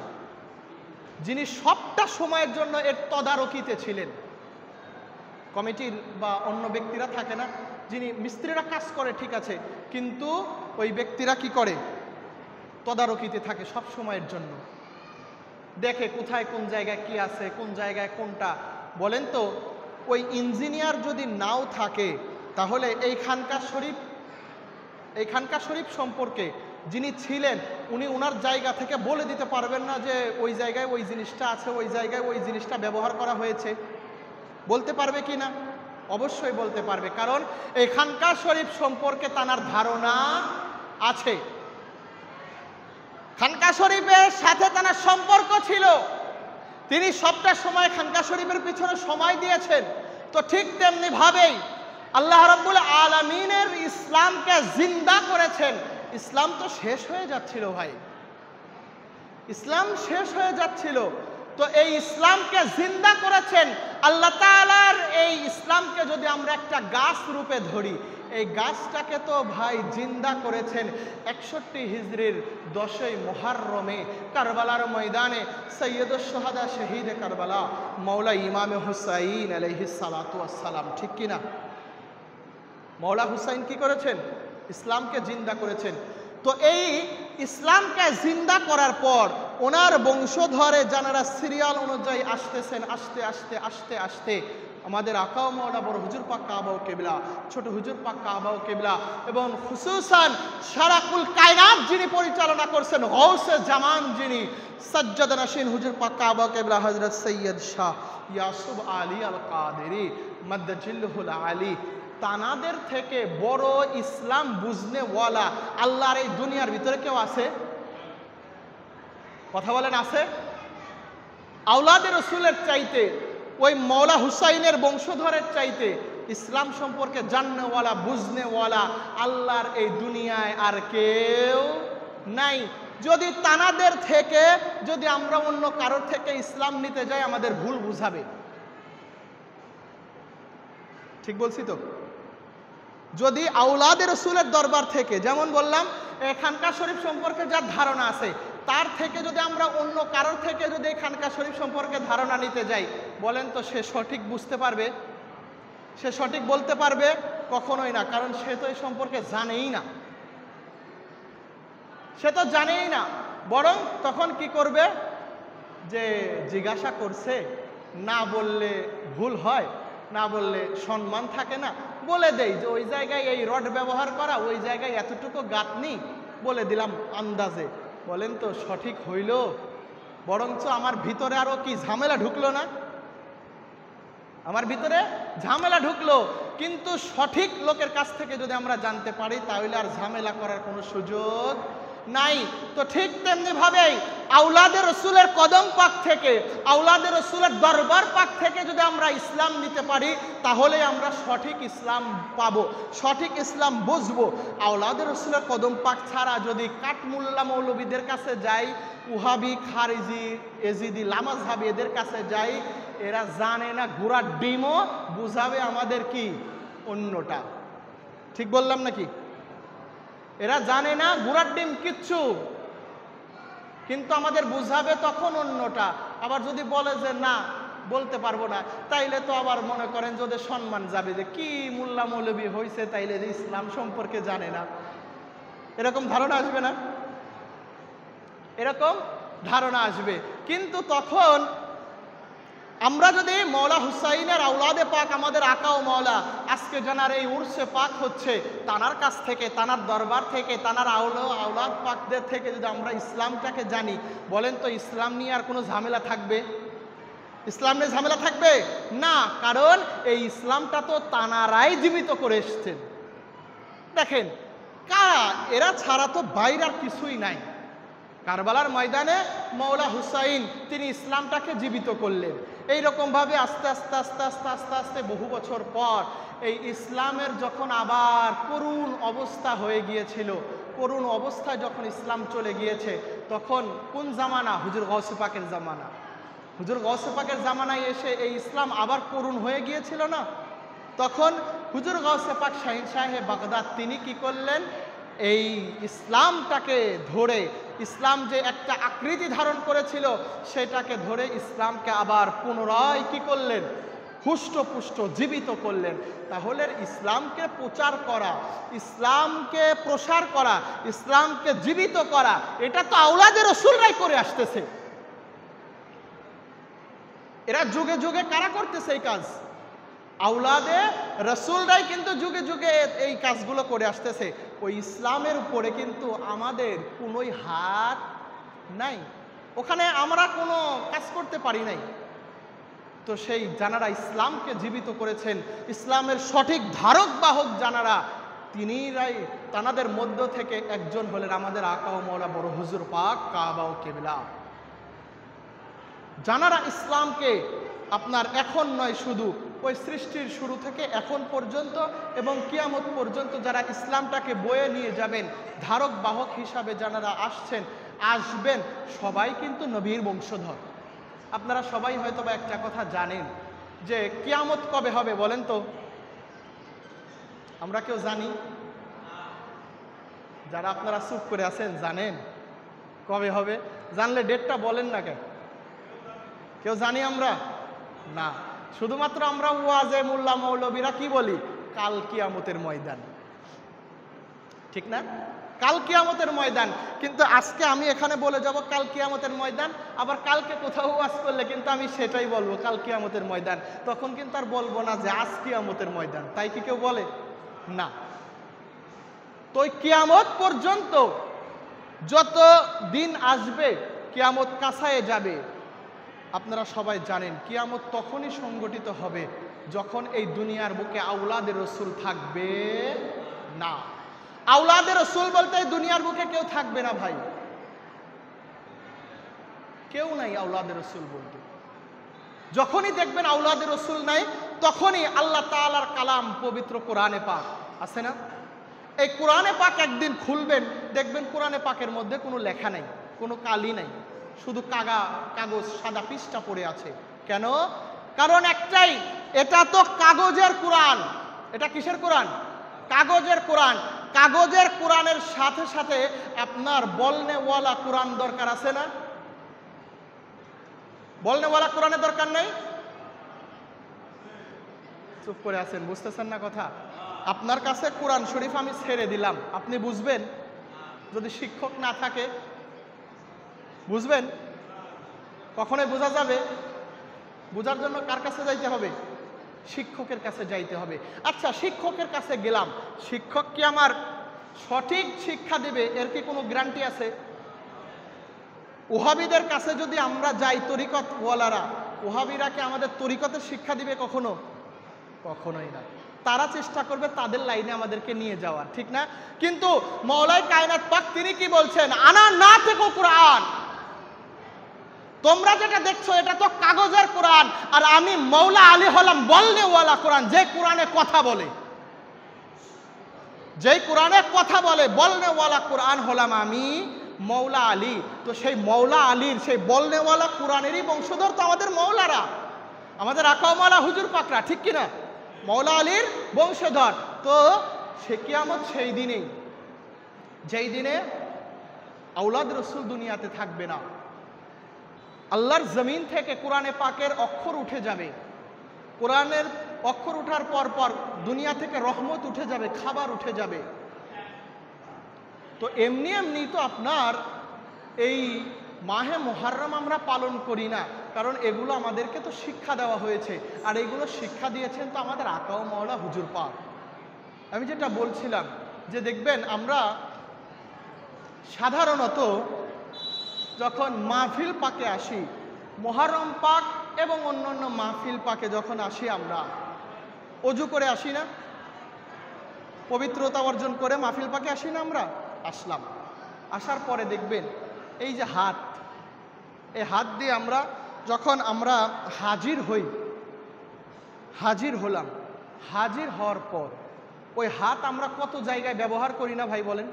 যিনি সবটা সময়ের জন্য এর তদারকিতে ছিলেন, কমিটির বা অন্য ব্যক্তিরা থাকে না, যিনি মিস্ত্রিরা কাজ করে ঠিক আছে, কিন্তু ওই ব্যক্তিরা কি করে, তদারকিতে থাকে সব সময়ের জন্য, দেখে কোথায় কোন জায়গায় কি আছে, কোন জায়গায় কোনটা। বলেন তো ওই ইঞ্জিনিয়ার যদি নাও থাকে তাহলে এই খানকা শরীফ সম্পর্কে যিনি ছিলেন উনি ওনার জায়গা থেকে বলে দিতে পারবেন না যে ওই জায়গায় ওই জিনিসটা আছে, ওই জায়গায় ওই জিনিসটা ব্যবহার করা হয়েছে? বলতে পারবে কি না? অবশ্যই বলতে পারবে, কারণ এই খানকা শরীফ সম্পর্কে তার ধারণা আছে, খানকা শরীফের সাথে তার সম্পর্ক ছিল, তিনি সবটা সময় খানকা শরীফের পিছনে সময় দিয়েছেন। তো ঠিক তেমনি ভাবেই আল্লাহ রাব্বুল আলামিনের ইসলামকে জিন্দা করেছেন। ইসলাম তো শেষ হয়ে যাচ্ছিল ভাই, ইসলাম শেষ হয়ে যাচ্ছিল, তো এই ইসলামকে জিন্দা করেছেন আল্লাহ তাআলার। এই ইসলামকে যদি আমরা একটা গাছ রূপে ধরি, এই গাছটাকে তো ভাই জিন্দা করেছেন 61 হিজরির 10ই মুহররমে কারবালার ময়দানে সৈয়দুশ শুহাদা শহীদে কারবালা মৌলা ইমামে হুসাইন আলাইহিস সালাতু ওয়াস সালাম, ঠিক কিনা? মৌলা হুসাইন কি করেছেন? ইসলামকে জিন্দা করেছেন। তো এই ইসলামকে জিন্দা করার পর ওনার বংশধরে যারা সিরিয়াল অনুযায়ী আসতেছেন, আস্তে আস্তে আস্তে আস্তে আমাদের আকা ও মওলা বড় হুজুর পাক কাবা ও কিবলা, ছোট হুজুর পাক কাবা ও কিবলা, এবং খুসুসান সারা কুল কায়নাত যিনি পরিচালনা করছেন, গৌসে জামান যিনি সাজ্জাদ নাশিন হুজুর পাক কাবা ও কিবলা হযরত সৈয়দ শাহ ইয়াসুব আলী আল কাদেরী মাদ্দাজিল্লুহুল আলী, তানাদের থেকে বড় ইসলাম বুঝনেওয়ালা আল্লাহর এই দুনিয়ার ভিতরে কেউ আছে? কথা বলেন, আছে? আওলাদে রসুলের চাইতে, ওই মৌলা হুসাইনের বংশধরের চাইতে ইসলাম সম্পর্কে জাননেওয়ালা বুঝনেওয়ালা আল্লাহর এই দুনিয়ায় আর কেউ নাই। যদি তানাদের থেকে যদি আমরা অন্য কারোর থেকে ইসলাম নিতে যাই আমাদের ভুল বুঝাবে, ঠিক বলছি তো? যদি আওলাদে রসুলের দরবার থেকে, যেমন বললাম খানকা শরীফ সম্পর্কে যার ধারণা আছে তার থেকে যদি আমরা অন্য কারোর থেকে যদি খানকা শরীফ সম্পর্কে ধারণা নিতে যাই, বলেন তো সে সঠিক বুঝতে পারবে? সে সঠিক বলতে পারবে? কখনোই না, কারণ সে তো এই সম্পর্কে জানেই না, সে তো জানেই না। বরং তখন কি করবে, যে জিজ্ঞাসা করছে, না বললে ভুল হয়, না বললে সম্মান থাকে না, বলে দেই যে ওই জায়গায় এই রড ব্যবহার করা, ওই জায়গায় এতটুকু গাঁথনি, বলে দিলাম আন্দাজে। বলেন তো সঠিক হইল? বরঞ্চ আমার ভিতরে আরো কি ঝামেলা ঢুকলো না? আমার ভিতরে ঝামেলা ঢুকলো। কিন্তু সঠিক লোকের কাছ থেকে যদি আমরা জানতে পারি তাহলে আর ঝামেলা করার কোনো সুযোগ নাই। তো ঠিক তেমনি ভাবেই আওলাদে রসুলের কদম পাক থেকে, আওলাদে রসুলের দরবার পাক থেকে যদি আমরা ইসলাম নিতে পারি তাহলে আমরা সঠিক ইসলাম পাবো, সঠিক ইসলাম বুঝবো। আওলাদে রসুলের কদম পাক ছাড়া যদি কাঠমুল্লা মৌলবীদের কাছে যাই, উহাবি, খারিজি, এজিদি, লামাজহাবি এদের কাছে যাই, এরা জানে না ঘোড়ার ডিমও, বুঝাবে আমাদের কি অন্যটা। ঠিক বললাম নাকি? এরা জানে না ঘোড়ার ডিম কিচ্ছু, কিন্তু আমাদের বুঝাবে তখন অন্যটা। আবার যদি বলে যে না বলতে পারবো না, তাইলে তো আবার মনে করেন যে ওদের সম্মান যাবে, যে কি মোল্লা মৌলবী হয়েছে তাইলে যে ইসলাম সম্পর্কে জানে না, এরকম ধারণা আসবে না? এরকম ধারণা আসবে। কিন্তু তখন আমরা যদি মৌলা হুসাইনের আওলাদে পাক, আমাদের আকা ও মৌলা, আজকে জানার এই উর্সে পাক হচ্ছে, তানার কাছ থেকে, তানার দরবার থেকে, তানার আওলাদ পাকদের থেকে যদি আমরা ইসলামটাকে জানি, বলেন তো ইসলাম নিয়ে আর কোনো ঝামেলা থাকবে? ইসলাম নিয়ে ঝামেলা থাকবে না, কারণ এই ইসলামটা তো তানারাই জীবিত করে এসছেন। দেখেন কারা, এরা ছাড়া তো বাইরে আর কিছুই নাই। কারবালার ময়দানে মৌলা হুসাইন তিনি ইসলামটাকে জীবিত করলেন। এইরকমভাবে আস্তে আস্তে আস্তে আস্তে আস্তে আস্তে বহু বছর পর এই ইসলামের যখন আবার করুণ অবস্থা হয়ে গিয়েছিল, করুণ অবস্থায় যখন ইসলাম চলে গিয়েছে, তখন কোন জামানা? হুজুর গৌসে পাকের জামানা। হুজুর গৌসে পাকের জামানায় এসে এই ইসলাম আবার করুণ হয়ে গিয়েছিল না? তখন হুজুর গাউসে পাক শাহিন শাহে বাগদাদ তিনি কি করলেন, এই ইসলামটাকে ধরে, ইসলাম যে একটা আকৃতি ধারণ করেছিল সেটাকে ধরে ইসলামকে আবার পুনরায় কি করলেন, হুষ্টপুষ্ট জীবিত করলেন। তাহলে ইসলামকে প্রচার করা, ইসলামকে প্রসার করা, ইসলামকে জীবিত করা, এটা তো আওলাদে রাসূলরাই করে আসতেছে। এরা যুগে যুগে কারা করতেছে এই কাজ? আওলাদে রাসূলরাই কিন্তু যুগে যুগে এই কাজগুলো করে আসতেছে। ওই ইসলামের উপরে কিন্তু আমাদের কোনোই হাত নাই, ওখানে আমরা কোনো কাজ করতে পারি নাই। তো সেই যারা ইসলামকে জীবিত করেছেন, ইসলামের সঠিক ধারক বাহক যারা, তিনিরাই, তানাদের মধ্য থেকে একজন হলেন আমাদের আকা ও মওলা বড় হুজুর পাক কাবা ও কিবলা। যারা ইসলামকে আপনার এখন নয়, শুধু ওই সৃষ্টির শুরু থেকে এখন পর্যন্ত এবং কিয়ামত পর্যন্ত যারা ইসলামটাকে বয়ে নিয়ে যাবেন, ধারক বাহক হিসাবে যারা আসছেন, আসবেন, সবাই কিন্তু নবীর বংশধর। আপনারা সবাই হয়তো বা একটা কথা জানেন যে কিয়ামত কবে হবে বলেন তো? আমরা কেউ জানি? যারা আপনারা চুপ করে আছেন জানেন কবে হবে? জানলে ডেটটা বলেন না কেন? কেউ জানি আমরা? না, শুধুমাত্র আমরা ওয়াজে মোল্লা মৌলবীরা কি বলি? কাল কিয়ামতের ময়দান, ঠিক না? কাল কিয়ামতের ময়দান। কিন্তু আজকে আমি এখানে বলে যাব কাল কিয়ামতের ময়দান, আবার কালকে কোথাও ওয়াজ করলে কিন্তু আমি সেটাই বলবো কাল কিয়ামতের ময়দান। তখন কিন্তু আর বলবো না যে আজ কিয়ামতের ময়দান, তাই কি কেউ বলে? না। তো কিয়ামত পর্যন্ত যত দিন আসবে, কিয়ামত কাছায়ে যাবে, আপনারা সবাই জানেন কিয়ামত তখনই সংগঠিত হবে যখন এই দুনিয়ার বুকে আওলাদে রাসূল থাকবে না। আওলাদে রাসূল বলতে এই দুনিয়ার বুকে কেউ থাকবে না ভাই, কেউ নাই আওলাদে রাসূল বলতে। যখনই দেখবেন আওলাদে রাসূল নাই, তখনই আল্লাহ তাআলার কালাম পবিত্র কোরআনে পাক আছে না, এই কোরআনে পাক একদিন খুলবেন, দেখবেন কোরআনে পাকের মধ্যে কোনো লেখা নাই, কোনো কালি নাই, শুধু কাগজ সাদা পৃষ্ঠা পড়ে আছে। কেন? কারণ একটাই, এটা তো কাগজের কোরআন। এটা কিসের কোরআন? কাগজের কোরআন। কাগজের কোরআনের সাথে সাথে আপনার বলনেওয়ালা কোরআন দরকার আছে না? বলনেওয়ালা কোরআনের দরকার নেই? চুপ করে আছেন, বুঝতেছেন না কথা? আপনার কাছে কোরআন শরীফ আমি ছেড়ে দিলাম, আপনি বুঝবেন? যদি শিক্ষক না থাকে বুঝবেন? কখনোই বোঝা যাবে? বোঝার জন্য কার কাছে যাইতে হবে? শিক্ষকের কাছে যাইতে হবে। আচ্ছা, শিক্ষকের কাছে গেলাম, শিক্ষক কি আমার সঠিক শিক্ষা দেবে এর কি কোনো গ্যারান্টি আছে? ওহাবিদের কাছে যদি আমরা যাই, তরিকত ওয়ালারা, ওহাবিরা কি আমাদের তরিকতের শিক্ষা দিবে কখনো? কখনোই না। তারা চেষ্টা করবে তাদের লাইনে আমাদেরকে নিয়ে যাওয়ার, ঠিক না? কিন্তু মওলাই কায়নাত পাক তিনি কি বলছেন? আনা না থেকে কোরআন, তোমরা যেটা দেখছো এটা তো কাগজের কোরআন, আর আমি মৌলা আলী হলাম বলনেওয়ালা কোরআন, যে কোরআনে কথা বলে, যেই কোরআনে কথা বলে, বলনেওয়ালা কোরআন হলাম আমি মৌলা আলী। তো সেই মৌলা আলীর, সেই বলনেওয়ালা কোরআনেরই বংশধর তো আমাদের মৌলারা, আমাদের আকা ও মওলা হুজুর পাকরা, ঠিক কিনা? মৌলা আলীর বংশধর। তো সে কিয়ামত সেই দিনেই, যেই দিনে আওলাদ রাসূল দুনিয়াতে থাকবে না। আল্লাহর জমিন থেকে কোরআনে পাকের অক্ষর উঠে যাবে, কোরআনের অক্ষর উঠার পর পর দুনিয়া থেকে রহমত উঠে যাবে, খাবার উঠে যাবে। তো এমনি এমনি তো আপনার এই মাহে মুহররম আমরা পালন করি না, কারণ এগুলো আমাদেরকে তো শিক্ষা দেওয়া হয়েছে, আর এগুলো শিক্ষা দিয়েছেন তো আমাদের আকা ও মওলা হুজুর পাক। আমি যেটা বলছিলাম যে দেখবেন আমরা সাধারণত যখন মাহফিল পাকে আসি, মুহররম পাক এবং অন্যান্য মাহফিল পাকে যখন আসি, আমরা অজু করে আসি না? পবিত্রতা অর্জন করে মাহফিল পাকে আসি না? আমরা আসলাম, আসার পরে দেখবেন এই যে হাত, এই হাত দিয়ে আমরা যখন আমরা হাজির হই, হাজির হলাম, হাজির হওয়ার পর ওই হাত আমরা কত জায়গায় ব্যবহার করি না ভাই বলেন?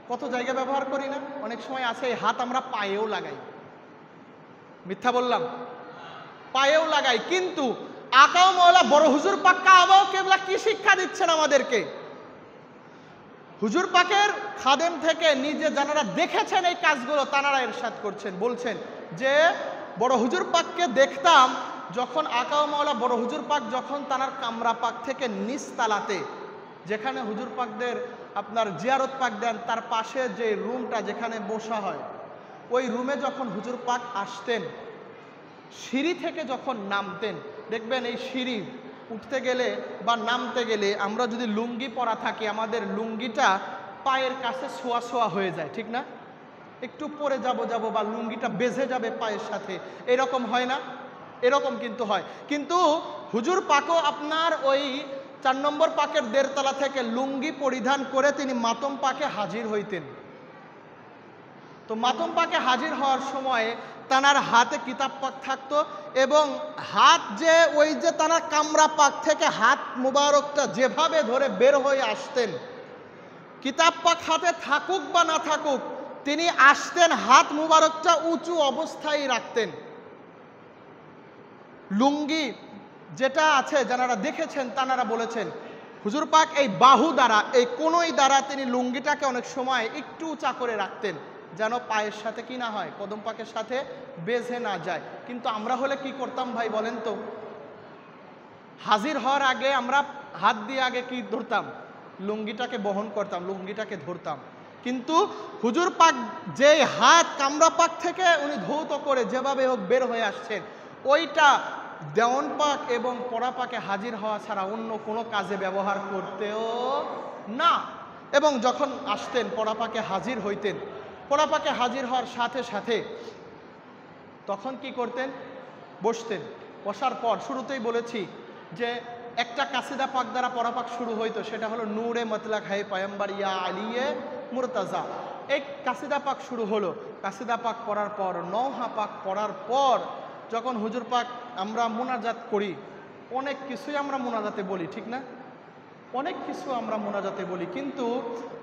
কত জায়গায় ব্যবহার করি না? অনেক সময় আছে এই হাত আমরা পায়েও লাগাই, মিথ্যা বললাম? পায়েও লাগাই, কিন্তু আকা ও মওলা বড় হুজুর পাক কাবা ও কিবলা কি শিক্ষা দিচ্ছেন আমাদেরকে? হুজুর পাকের খাদেম থেকে নিজে যারা দেখেছেন এই কাজগুলো তারা ইরশাদ করছেন, বলছেন যে বড় হুজুর পাককে দেখতাম যখন আকা ও মওলা বড় হুজুর পাক যখন তার কামরা পাক থেকে নিচ তালাতে, যেখানে হুজুর পাকদের আপনার জিয়ারত পাক দেন, তার পাশে যে রুমটা যেখানে বসা হয়, ওই রুমে যখন হুজুর পাক আসতেন, সিঁড়ি থেকে যখন নামতেন, দেখবেন এই সিঁড়ি উঠতে গেলে বা নামতে গেলে আমরা যদি লুঙ্গি পরা থাকি, আমাদের লুঙ্গিটা পায়ের কাছে ছোঁয়া ছোঁয়া হয়ে যায়, ঠিক না? একটু পরে যাব বা লুঙ্গিটা বেঁধে যাবে পায়ের সাথে, এরকম হয় না? এরকম কিন্তু হয়। কিন্তু হুজুর পাকও আপনার ওই 4 নম্বর পাকের দেড়তলা থেকে লুঙ্গি পরিধান করে তিনি মাতম পাকে হাজির হইতেন। তো মাতম পাকে হাজির হওয়ার সময় তানার হাতে কিতাব পাক থাকতো, এবং হাত যে ওই যে তানার কামরা পাক থেকে হাত মুবারকটা যেভাবে ধরে বের হয়ে আসতেন, কিতাব পাক হাতে থাকুক বা না থাকুক, তিনি আসতেন হাত মুবারকটা উঁচু অবস্থায় রাখতেন। লুঙ্গি যেটা আছে যারা দেখেছেন তারা বলেছেন হুজুর পাক এই বাহু দ্বারা, এই কোনই দ্বারা তিনি লুঙ্গিটাকে অনেক সময় একটু উঁচা করে রাখতেন, যেন পায়ের সাথে কি না হয়, কদম পাকের সাথে বেঁধে না যায়। কিন্তু আমরা হলে কি করতাম ভাই বলেন তো? হাজির হওয়ার আগে আমরা হাত দিয়ে আগে কি ধরতাম? লুঙ্গিটাকে বহন করতাম, লুঙ্গিটাকে ধরতাম। কিন্তু হুজুর পাক যে হাত কামরা পাক থেকে উনি ধৌত করে যেভাবে হোক বের হয়ে আসছেন, ওইটা দেওয়ান পাক এবং পরা পাকে হাজির হওয়া ছাড়া অন্য কোনো কাজে ব্যবহার করতেও না। এবং যখন আসতেন পরা পাকে হাজির হইতেন, পরা পাকে হাজির হওয়ার সাথে সাথে তখন কি করতেন? বসতেন। বসার পর শুরুতেই বলেছি যে একটা কাসিদা পাক দ্বারা পরা পাক শুরু হইতো, সেটা হলো নূরে মতলাক হায় পয়ম্বর ইয়া আলিয়ে মুরতাজা। এই কাসিদা পাক শুরু হলো। কাসিদা পাক পড়ার পর, নওহা পাক পড়ার পর যখন হুজুর পাক আমরা মুনাজাত করি, অনেক কিছুই আমরা মুনাজাতে বলি, ঠিক না? অনেক কিছু আমরা মুনাজাতে বলি, কিন্তু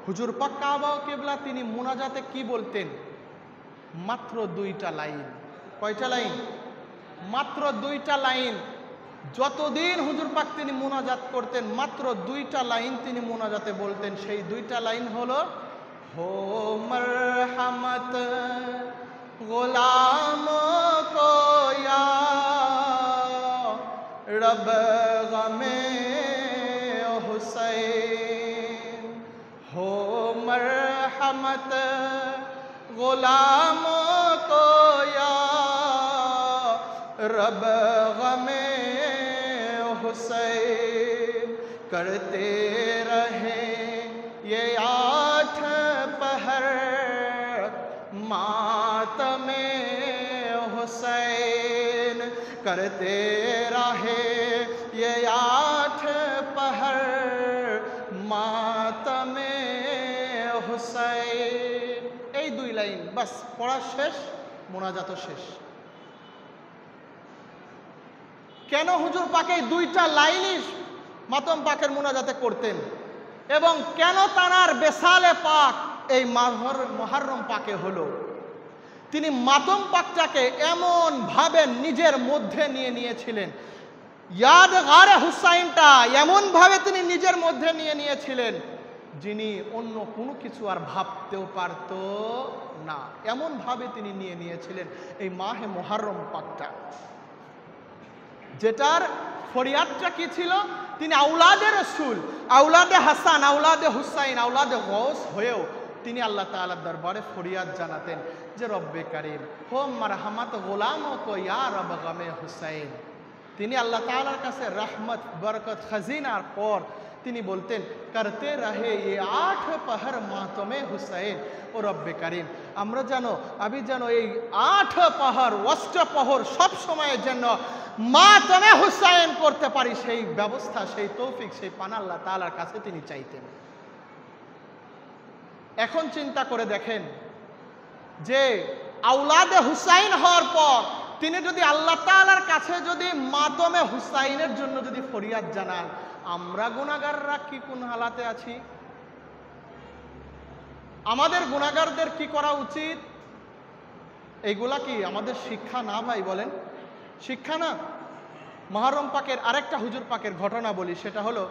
হুজুর পাক কাবা ও কিবলা তিনি মুনাজাতে কি বলতেন? মাত্র 2টা লাইন। কয়টা লাইন? মাত্র 2টা লাইন। যতদিন হুজুর পাক তিনি মুনাজাত করতেন, মাত্র 2টা লাইন তিনি মুনাজাতে বলতেন। সেই 2টা লাইন হলো, हो मरहमत गुलामों को या रब गमे हुसैन, हो मरहमत गुलामों को या रब गमे हुसैन, करते रहे ये 8 पहर मातमे हुसैन, करते रहे ये 8 पहर मातमे हुसैन। এই 2 লাইন বাস পড়া শেষ, মোনাজাত শেষ। কেন হুজুর পাক এই 2টা লাইনই মাতম পাকের মোনাজাতে করতেন, এবং কেন তানার বেসালে পাক এই মুহররম পাকে হলো? তিনি মাতম পাকটাকে এমন ভাবে নিজের মধ্যে নিয়ে নিয়েছিলেন, ইয়াদগারে হুসাইনটা এমন ভাবে তিনি নিজের মধ্যে নিয়ে নিয়েছিলেন, যিনি অন্য কোনো কিছু আর ভাবতেও পারত না। এমন ভাবে তিনি নিয়ে নিয়েছিলেন এই মাহে মুহররম পাকটা, যেটার ফরিয়াদটা কি ছিল? তিনি আউলাদে রসুল, আউলাদে হাসান, আউলাদে হুসাইন, আউলাদে গৌস হয়েও তিনি আল্লাহ তাআলার দরবারে ফরিয়াদ জানাতেন যে রব্বে কারীম হো মারহামাত গোলামো কো ইয়া রব গমে হুসাইন। তিনি আল্লাহ তাআলার কাছে রহমত বরকত খাজিনার পর তিনি বলতেন করতে রহে ये 8 पहर मातमे হুসাইন, ও রব্বে কারীম আমরা যেন আমি যেন এই 8 পাহাড় অষ্টপ্রহর সব সময়ের জন্য মাতমে হুসাইন করতে পারি, সেই ব্যবস্থা, সেই তৌফিক, সেই পানা আল্লাহ তাআলার কাছে তিনি চাইতেন। এখন চিন্তা করে দেখেন যে আউলাদে হুসাইন হওয়ার পর তিনি যদি আল্লাহ তাআলার কাছে যদি মাতমে হুসাইনের জন্য যদি ফরিয়াদ জানান, আমরা গুনাহগাররা কি কোন হালাতে আছি? আমাদের গুনাহগারদের কি করা উচিত? এইগুলা কি আমাদের শিক্ষা না ভাই? বলেন, শিক্ষা না? মুহররম পাকের আরেকটা হুজুর পাকের ঘটনা বলি, সেটা হলো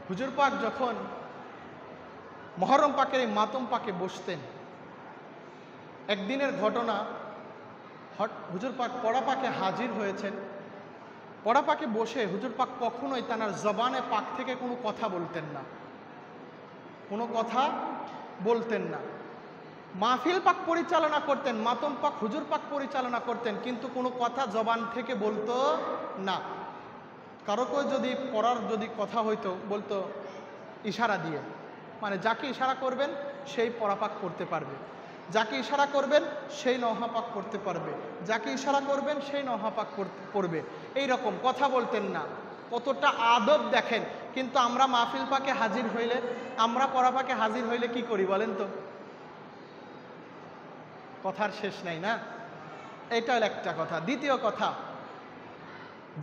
হুজুর পাক যখন মুহররম পাকের এই মাতম পাকে বসতেন, একদিনের ঘটনা, হুজুর পাক পড়া পাকে হাজির হয়েছেন। পড়া পাকে বসে হুজুর পাক কখনোই তার জবানে পাক থেকে কোনো কথা বলতেন না, কোনো কথা বলতেন না। মাহফিল পাক পরিচালনা করতেন, মাতম পাক হুজুর পাক পরিচালনা করতেন, কিন্তু কোনো কথা জবান থেকে বলতো না। কারো কেউ যদি পড়ার যদি কথা হইতো বলতো ইশারা দিয়ে, মানে যাকে ইশারা করবেন সেই পড়া পাক করতে পারবে, যাকে ইশারা করবেন সেই নওহা পাক করতে পারবে, যাকে ইশারা করবেন সেই নওহা পাক পড়বে। এই রকম কথা বলতেন না। কতটা আদব দেখেন। কিন্তু আমরা মাহফিল পাকে হাজির হইলে, আমরা পড়া পাকে হাজির হইলে কি করি বলেন তো? কথার শেষ নাই না? এটা হলো একটা কথা। দ্বিতীয় কথা,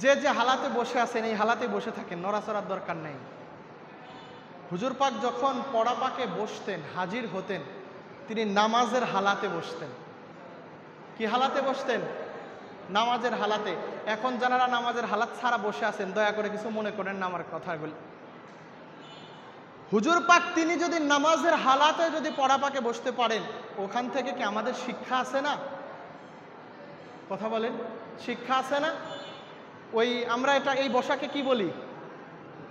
যে যে হালাতে বসে আছেন এই হালাতে বসে থাকেন, নড়াচড়ার দরকার নেই। হুজুর পাক যখন পড়া পাকে বসতেন, হাজির হতেন, তিনি নামাজের হালাতে বসতেন। কি হালাতে বসতেন? নামাজের হালাতে। এখন যারা নামাজের হালাত ছাড়া বসে আছেন, দয়া করে কিছু মনে করেন না আমার কথাগুলি। হুজুর পাক তিনি যদি নামাজের হালাতে যদি পড়া পাকে বসতে পারেন, ওখান থেকে কি আমাদের শিক্ষা আছে না? কথা বলেন, শিক্ষা আছে না? ওই আমরা এটা এই বসাকে কি বলি?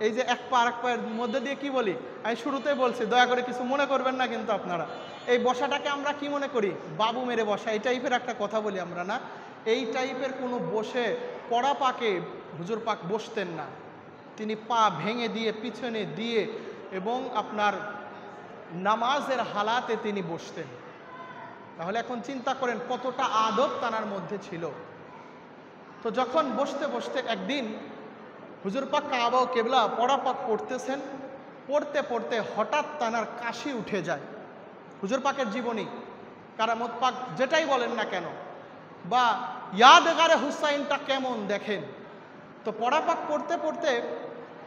এই যে এক পা আরেক পায়ের মধ্যে দিয়ে কি বলি? আমি শুরুতেই বলছি, দয়া করে কিছু মনে করবেন না কিন্তু আপনারা। এই বসাটাকে আমরা কি মনে করি? বাবু মেরে বসা, এই টাইপের একটা কথা বলি আমরা না? এই টাইপের কোনো বসে পড়া পাকে হুজুর পাক বসতেন না। তিনি পা ভেঙে দিয়ে, পিছনে দিয়ে এবং আপনার নামাজের হালাতে তিনি বসতেন। তাহলে এখন চিন্তা করেন কতটা আদব তানার মধ্যে ছিল। তো যখন বসতে বসতে একদিন হুজুর পাক কাবা ও কেবলা পড়া পাক পড়তেছেন, পড়তে পড়তে হঠাৎ তানার কাশি উঠে যায়। হুজুর পাকের জীবনী, কারামত পাক যেটাই বলেন না কেন, বা ইয়াদগারে হুসাইনটা কেমন দেখেন। তো পড়া পাক পড়তে পড়তে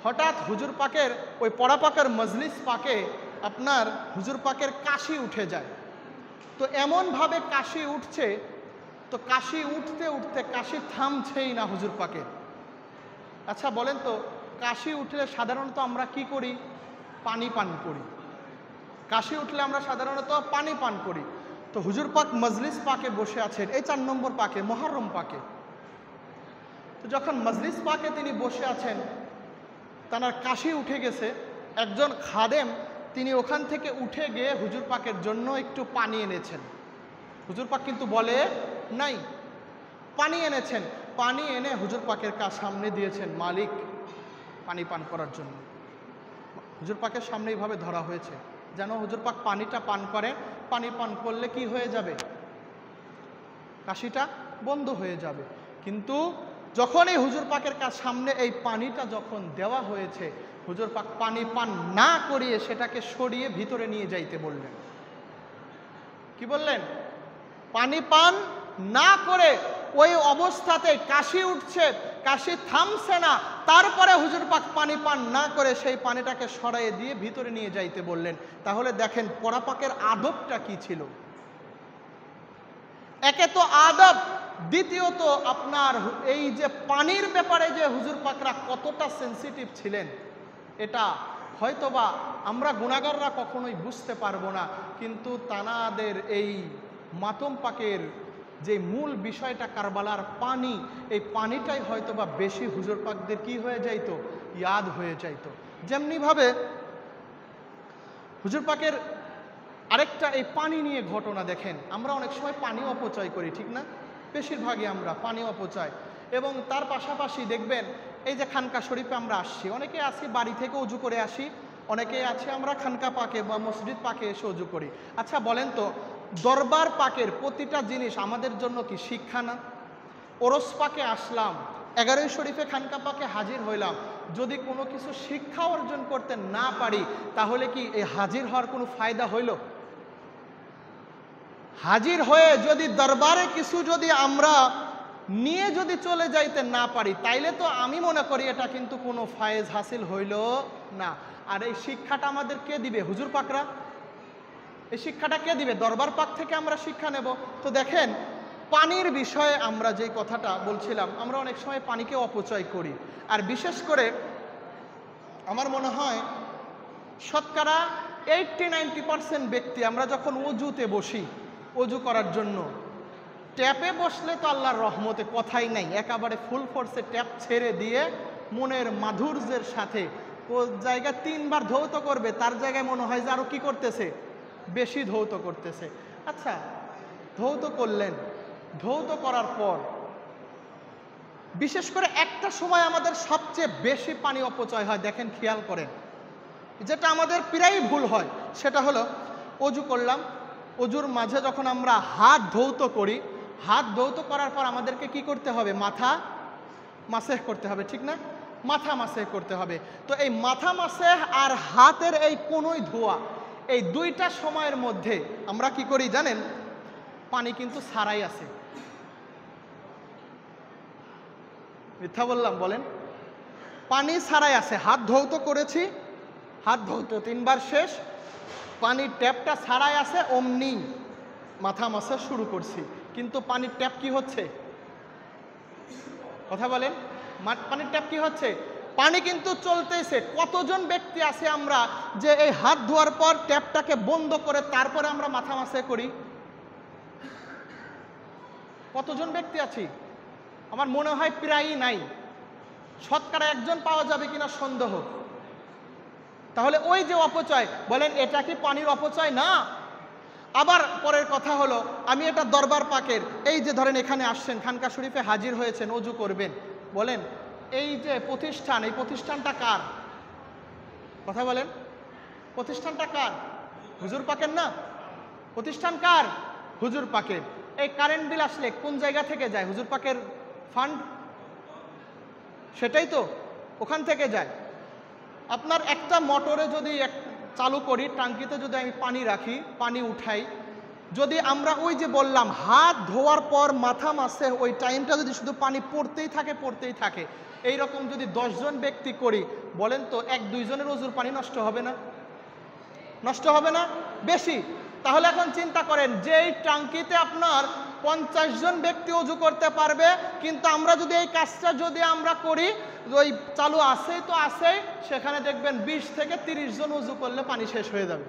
হঠাৎ হুজুর পাকের ওই পড়া পাকের মজলিস পাকে আপনার হুজুর পাকের কাশি উঠে যায়। তো এমনভাবে কাশি উঠছে, তো কাশি উঠতে উঠতে কাশি থামছেই না হুজুর পাকের। আচ্ছা বলেন তো, কাশি উঠলে সাধারণত আমরা কি করি? পানি পান করি। কাশি উঠলে আমরা সাধারণত পানি পান করি। তো হুজুর পাক মজলিস পাকে বসে আছেন, এই 4 নম্বর পাকে, মুহররম পাকে। তো যখন মজলিস পাকে তিনি বসে আছেন, তার কাশি উঠে গেছে, একজন খাদেম তিনি ওখান থেকে উঠে গিয়ে হুজুর পাকের জন্য একটু পানি এনেছেন। হুজুর পাক কিন্তু বলে নাই, পানি এনেছেন। পানি এনে হুজুর পাকের সামনে দিয়েছেন, মালিক পানি পান করার জন্য। হুজুর পাকের সামনে এইভাবে ধরা হয়েছে যেন হুজুর পাক পানিটা পান করেন। পানি পান করলে কি হয়ে যাবে? কাশিটা বন্ধ হয়ে যাবে। কিন্তু যখন এই হুজুর পাকের সামনে এই পানিটা যখন দেওয়া হয়েছে, হুজুর পাক পানি পান না করিয়ে সেটাকে সরিয়ে ভিতরে নিয়ে যাইতে বললেন। কি বললেন? পানি পান না করে ওই অবস্থাতে কাশি উঠছে, কাশি থামছে না, তারপরে হুজুর পাক পানি পান না করে সেই পানিটাকে সরাইয়ে দিয়ে ভিতরে নিয়ে যাইতে বললেন। তাহলে দেখেন পড়া পাকের আদবটা কি ছিল। একে তো আদব, দ্বিতীয়ত আপনার এই যে পানির ব্যাপারে যে হুজুর পাকরা কতটা সেন্সিটিভ ছিলেন, এটা হয়তোবা আমরা গুনাহগাররা কখনোই বুঝতে পারবো না। কিন্তু তানাদের এই মাতম পাকের যে মূল বিষয়টা কারবালার পানি, এই পানিটাই হয়তোবা বেশি হুজুর পাকদের কি হয়ে যাইতো? ইয়াদ হয়ে যাইতো। যেমনিভাবে হুজুর পাকের আরেকটা এই পানি নিয়ে ঘটনা দেখেন। আমরা অনেক সময় পানি অপচয় করি, ঠিক না? বেশিরভাগই আমরা পানি অপচয়। এবং তার পাশাপাশি দেখবেন এই যে খানকা শরীফে আমরা আসছি, অনেকে আসি বাড়ি থেকে উজু করে আসি, অনেকে আছে আমরা খানকা পাকে বা মসজিদ পাকে এসে উজু করি। আচ্ছা বলেন তো, দরবার পাকের প্রতিটা জিনিস আমাদের জন্য কি শিক্ষা না? ওরস পাকে আসলাম, 11 শরীফে খানকা পাকে হাজির হইলাম, যদি কোনো কিছু শিক্ষা অর্জন করতে না পারি, তাহলে কি এই হাজির হওয়ার কোনো ফায়দা হইল? হাজির হয়ে যদি দরবারে কিছু যদি আমরা নিয়ে যদি চলে যাইতে না পারি, তাইলে তো আমি মনে করি এটা কিন্তু কোনো ফায়েজ হাসিল হইল না। আর এই শিক্ষাটা আমাদের কে দিবে? হুজুর পাকরা। এই শিক্ষাটা কে দিবে? দরবার পাক থেকে আমরা শিক্ষা নেব। তো দেখেন পানির বিষয়ে আমরা যে কথাটা বলছিলাম, আমরা অনেক সময় পানিকে অপচয় করি। আর বিশেষ করে আমার মনে হয় শতকরা 80-90% ব্যক্তি আমরা যখন অজুতে বসি, অজু করার জন্য ট্যাপে বসলে তো আল্লাহর রহমতে কথাই নাই, একেবারে ফুল ফোর্সে ট্যাপ ছেড়ে দিয়ে মনের মাধুর্যের সাথে ও জায়গা 3 বার ধৌত করবে, তার জায়গায় মনে হয় যে আরও কী করতেছে, বেশি ধৌত করতেছে। আচ্ছা, ধৌত করলেন, ধৌত করার পর বিশেষ করে একটা সময় আমাদের সবচেয়ে বেশি পানি অপচয় হয়, দেখেন খেয়াল করেন, যেটা আমাদের প্রায়ই ভুল হয়, সেটা হলো অজু করলাম, অজুর মাঝে যখন আমরা হাত ধৌত করি, হাত ধৌত করার পর আমাদেরকে কি করতে হবে, মাথা মাসেহ করতে হবে, ঠিক না? মাথা মাসেহ করতে হবে। তো এই মাথা মাসেহ আর হাতের এই কোনোই ধোয়া, এই দুইটা সময়ের মধ্যে আমরা কি করি জানেন, পানি কিন্তু ছাড়াই আছে। মিথ্যা বললাম? বলেন, পানি ছাড়াই আছে। হাত ধৌত করেছি, হাত ধৌত 3 বার শেষ, পানির ট্যাপটা ছাড়াই আছে, অমনি মাথা মাসা শুরু করছি, কিন্তু পানির ট্যাপ কি হচ্ছে? কথা বলেন, পানির ট্যাপ কি হচ্ছে? পানি কিন্তু চলতেছে। কতজন ব্যক্তি আছে আমরা যে এই হাত ধোয়ার পর ট্যাপটাকে বন্ধ করে তারপরে আমরা মাথা মাসে করি? কতজন ব্যক্তি আছি? আমার মনে হয় প্রায়ই নাই, শতকরা 1জন পাওয়া যাবে কিনা সন্দেহ। তাহলে ওই যে অপচয়, বলেন এটা কি পানির অপচয় না? আবার পরের কথা হলো, আমি এটা দরবার পাকের, এই যে ধরেন এখানে আসছেন, খানকা শরীফে হাজির হয়েছেন, অজু করবেন, বলেন এই যে প্রতিষ্ঠান, এই প্রতিষ্ঠানটা কার? কথা বলেন, প্রতিষ্ঠানটা কার? হুজুর পাকের না? প্রতিষ্ঠান কার? হুজুর পাকের। এই কারেন্ট বিল আসলে কোন জায়গা থেকে যায়? হুজুর পাকের ফান্ড, সেটাই তো ওখান থেকে যায়। আপনার একটা মোটরে যদি চালু করি, টাঙ্কিতে যদি আমি পানি রাখি, পানি উঠাই, যদি আমরা ওই যে বললাম হাত ধোয়ার পর মাথা মাসে ওই টাইমটা যদি শুধু পানি পড়তেই থাকে, এই রকম যদি 10 জন ব্যক্তি করি, বলেন তো 1-2 জনের অজুর পানি নষ্ট হবে না? নষ্ট হবে না? বেশি। তাহলে এখন চিন্তা করেন, যেই টাঙ্কিতে আপনার 50 জন ব্যক্তি অজু করতে পারবে, কিন্তু আমরা যদি এই কাজটা যদি আমরা করি, ওই চালু আছেই তো আছেই, সেখানে দেখবেন 20 থেকে 30 জন অজু করলে পানি শেষ হয়ে যাবে।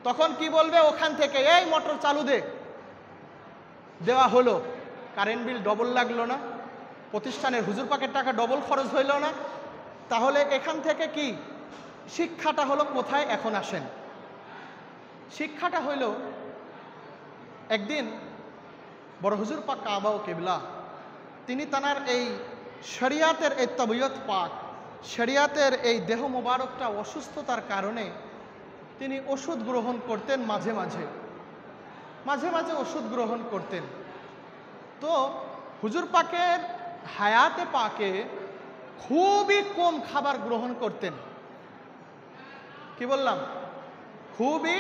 তখন কি বলবে ওখান থেকে, এই মোটর চালু দে, দেওয়া হলো, কারেন্ট বিল ডবল লাগলো না? প্রতিষ্ঠানের হুজুর পাকের টাকা ডবল খরচ হইল না? তাহলে এখান থেকে কি শিক্ষাটা হলো কোথায়? এখন আসেন, শিক্ষাটা হইল, একদিন বড় হুজুর পাক কাবা ও কিবলা, তিনি তানার এই শরিয়াতের এই তবিয়ত পাক, শরিয়াতের এই দেহ মোবারকটা অসুস্থতার কারণে তিনি ওষুধ গ্রহণ করতেন, মাঝে মাঝে ওষুধ গ্রহণ করতেন। তো হুজুর পাকের হায়াতে পাকে খুবই কম খাবার গ্রহণ করতেন। কি বললাম? খুবই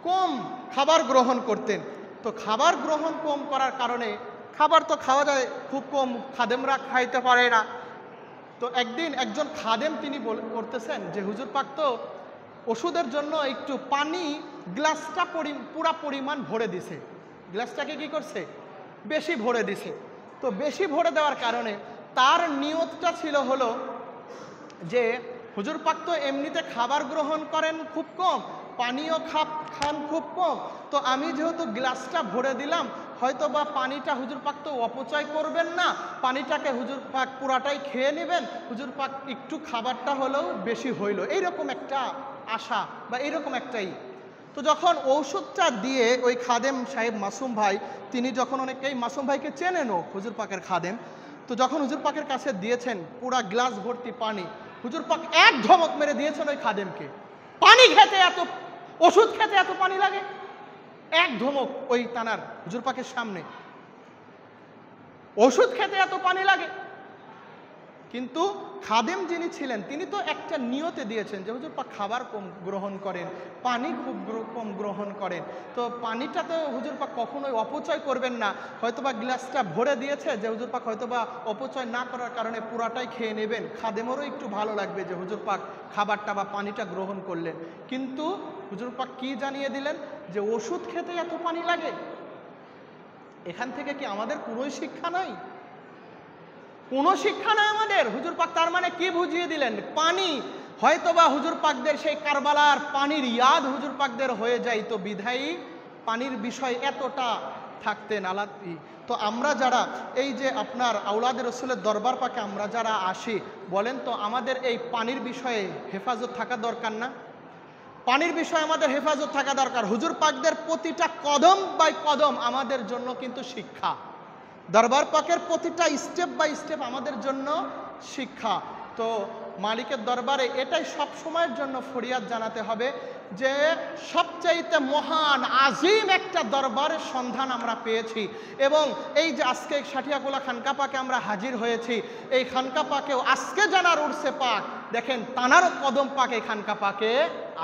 কম খাবার গ্রহণ করতেন। তো খাবার গ্রহণ কম করার কারণে, খাবার তো খাওয়া যায় খুব কম, খাদেমরা খাইতে পারে না। তো একদিন একজন খাদেম তিনি করতেছেন যে হুজুর পাক তো ওষুধের জন্য একটু পানি গ্লাসটা পুরা পরিমাণ ভরে দিছে, গ্লাসটাকে কি করছে? বেশি ভরে দিছে। তো বেশি ভরে দেওয়ার কারণে তার নিয়তটা ছিল হলো যে হুজুর পাক তো এমনিতে খাবার গ্রহণ করেন খুব কম, পানিও খান খুব কম, তো আমি যেহেতু গ্লাসটা ভরে দিলাম, হয়তো বা পানিটা হুজুর পাক তো অপচয় করবেন না, পানিটাকে হুজুর পাক পুরাটাই খেয়ে নেবেন, হুজুর পাক একটু খাবারটা হলেও বেশি হইল, এইরকম একটা আশা বা এইরকম একটাই। তো যখন ঔষধটা দিয়ে ওই খাদেম সাহেব মাসুম ভাই, তিনি যখন, অনেকেই মাসুম ভাইকে চেনেনও, হুজুর পাকের খাদেম, তো যখন হুজুর পাকের কাছে দিয়েছেন পুরা গ্লাস ভর্তি পানি, হুজুর পাক এক ধমক মেরে দিয়েছেন ওই খাদেমকে। পানি খেতে এত, ওষুধ খেতে এত পানি লাগে? এক ধমক ওই তানার হুজুর পাকের সামনে, ওষুধ খেতে এত পানি লাগে? কিন্তু খাদেম যিনি ছিলেন তিনি তো একটা নিয়তে দিয়েছেন যে হুজুর পাক খাবার কম গ্রহণ করেন, পানি খুব কম গ্রহণ করেন, তো পানিটা তো হুজুর পাক কখনোই অপচয় করবেন না, হয়তোবা গ্লাসটা ভরে দিয়েছে যে হুজুর পাক হয়তোবা অপচয় না করার কারণে পুরাটাই খেয়ে নেবেন, খাদেমেরও একটু ভালো লাগবে যে হুজুর পাক খাবারটা বা পানিটা গ্রহণ করলেন। কিন্তু হুজুর পাক কি জানিয়ে দিলেন? যে ওষুধ খেতে এত পানি লাগে? এখান থেকে কি আমাদের কোনো শিক্ষা নাই? কোনো শিক্ষা নাই আমাদের। হুজুর পাক তার মানে কি বুঝিয়ে দিলেন? পানি হয়তোবা হুজুর পাকদের সেই কারবালার পানির ইয়াদ হুজুর পাকদের হয়ে যায়, তো বিধায়ী পানির বিষয় এতটা থাকতেন আলাদা। তো আমরা যারা এই যে আপনার আওলাদের রসুলের দরবার পাকে আমরা যারা আসি, বলেন তো আমাদের এই পানির বিষয়ে হেফাজত থাকা দরকার না? পানির বিষয়ে আমাদের হেফাজত থাকা দরকার। হুজুর পাকদের প্রতিটা কদম বাই কদম আমাদের জন্য কিন্তু শিক্ষা। দরবার পাকের প্রতিটা স্টেপ বাই স্টেপ আমাদের জন্য শিক্ষা। তো মালিকের দরবারে এটাই সব সময়ের জন্য ফরিয়াদ জানাতে হবে যে সবচাইতে মহান আজিম একটা দরবারের সন্ধান আমরা পেয়েছি, এবং এই যে আজকে সাঠিয়াকুলা খানকা পাকে আমরা হাজির হয়েছি, এই খানকা পাকেও আজকে জানার উর্সে পাক, দেখেন তানারও কদম পাক এই খানকা পাকে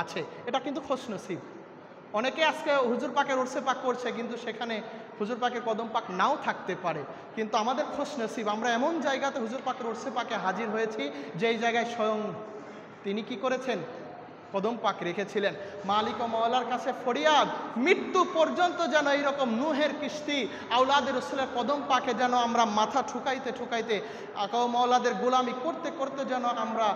আছে। এটা কিন্তু খোশনসিব। অনেকে আজকে হুজুর পাকের উর্সে পাক করছে, কিন্তু সেখানে হুজুর পাকের কদম পাক নাও থাকতে পারে। কিন্তু আমাদের খোশনসিব, আমরা এমন জায়গাতে হুজুর পাকের উর্সে পাকে হাজির হয়েছি যেই জায়গায় স্বয়ং তিনি কি করেছেন? কদম পাক রেখেছিলেন। মালিক ও মওলার কাছে ফরিয়াদ, মৃত্যু পর্যন্ত যেন এইরকম নূহের কিস্তি আওলাদের রসুলের কদম পাকে যেন আমরা মাথা ঠুকাইতে ঠুকাইতে আকা ও মওলাদের গোলামি করতে করতে যেন আমরা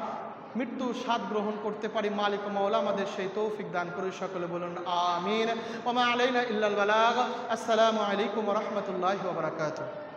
মৃত্যু স্বাদ গ্রহণ করতে পারি। মালিক ও মওলা আমাদের সেই তৌফিক দান করে। সকলে বলুন আমিন। ওয়া মা আলাইনা ইল্লাল বালাগ। আসসালামু আলাইকুম ওয়া রাহমাতুল্লাহি ওয়া বারাকাতুহু।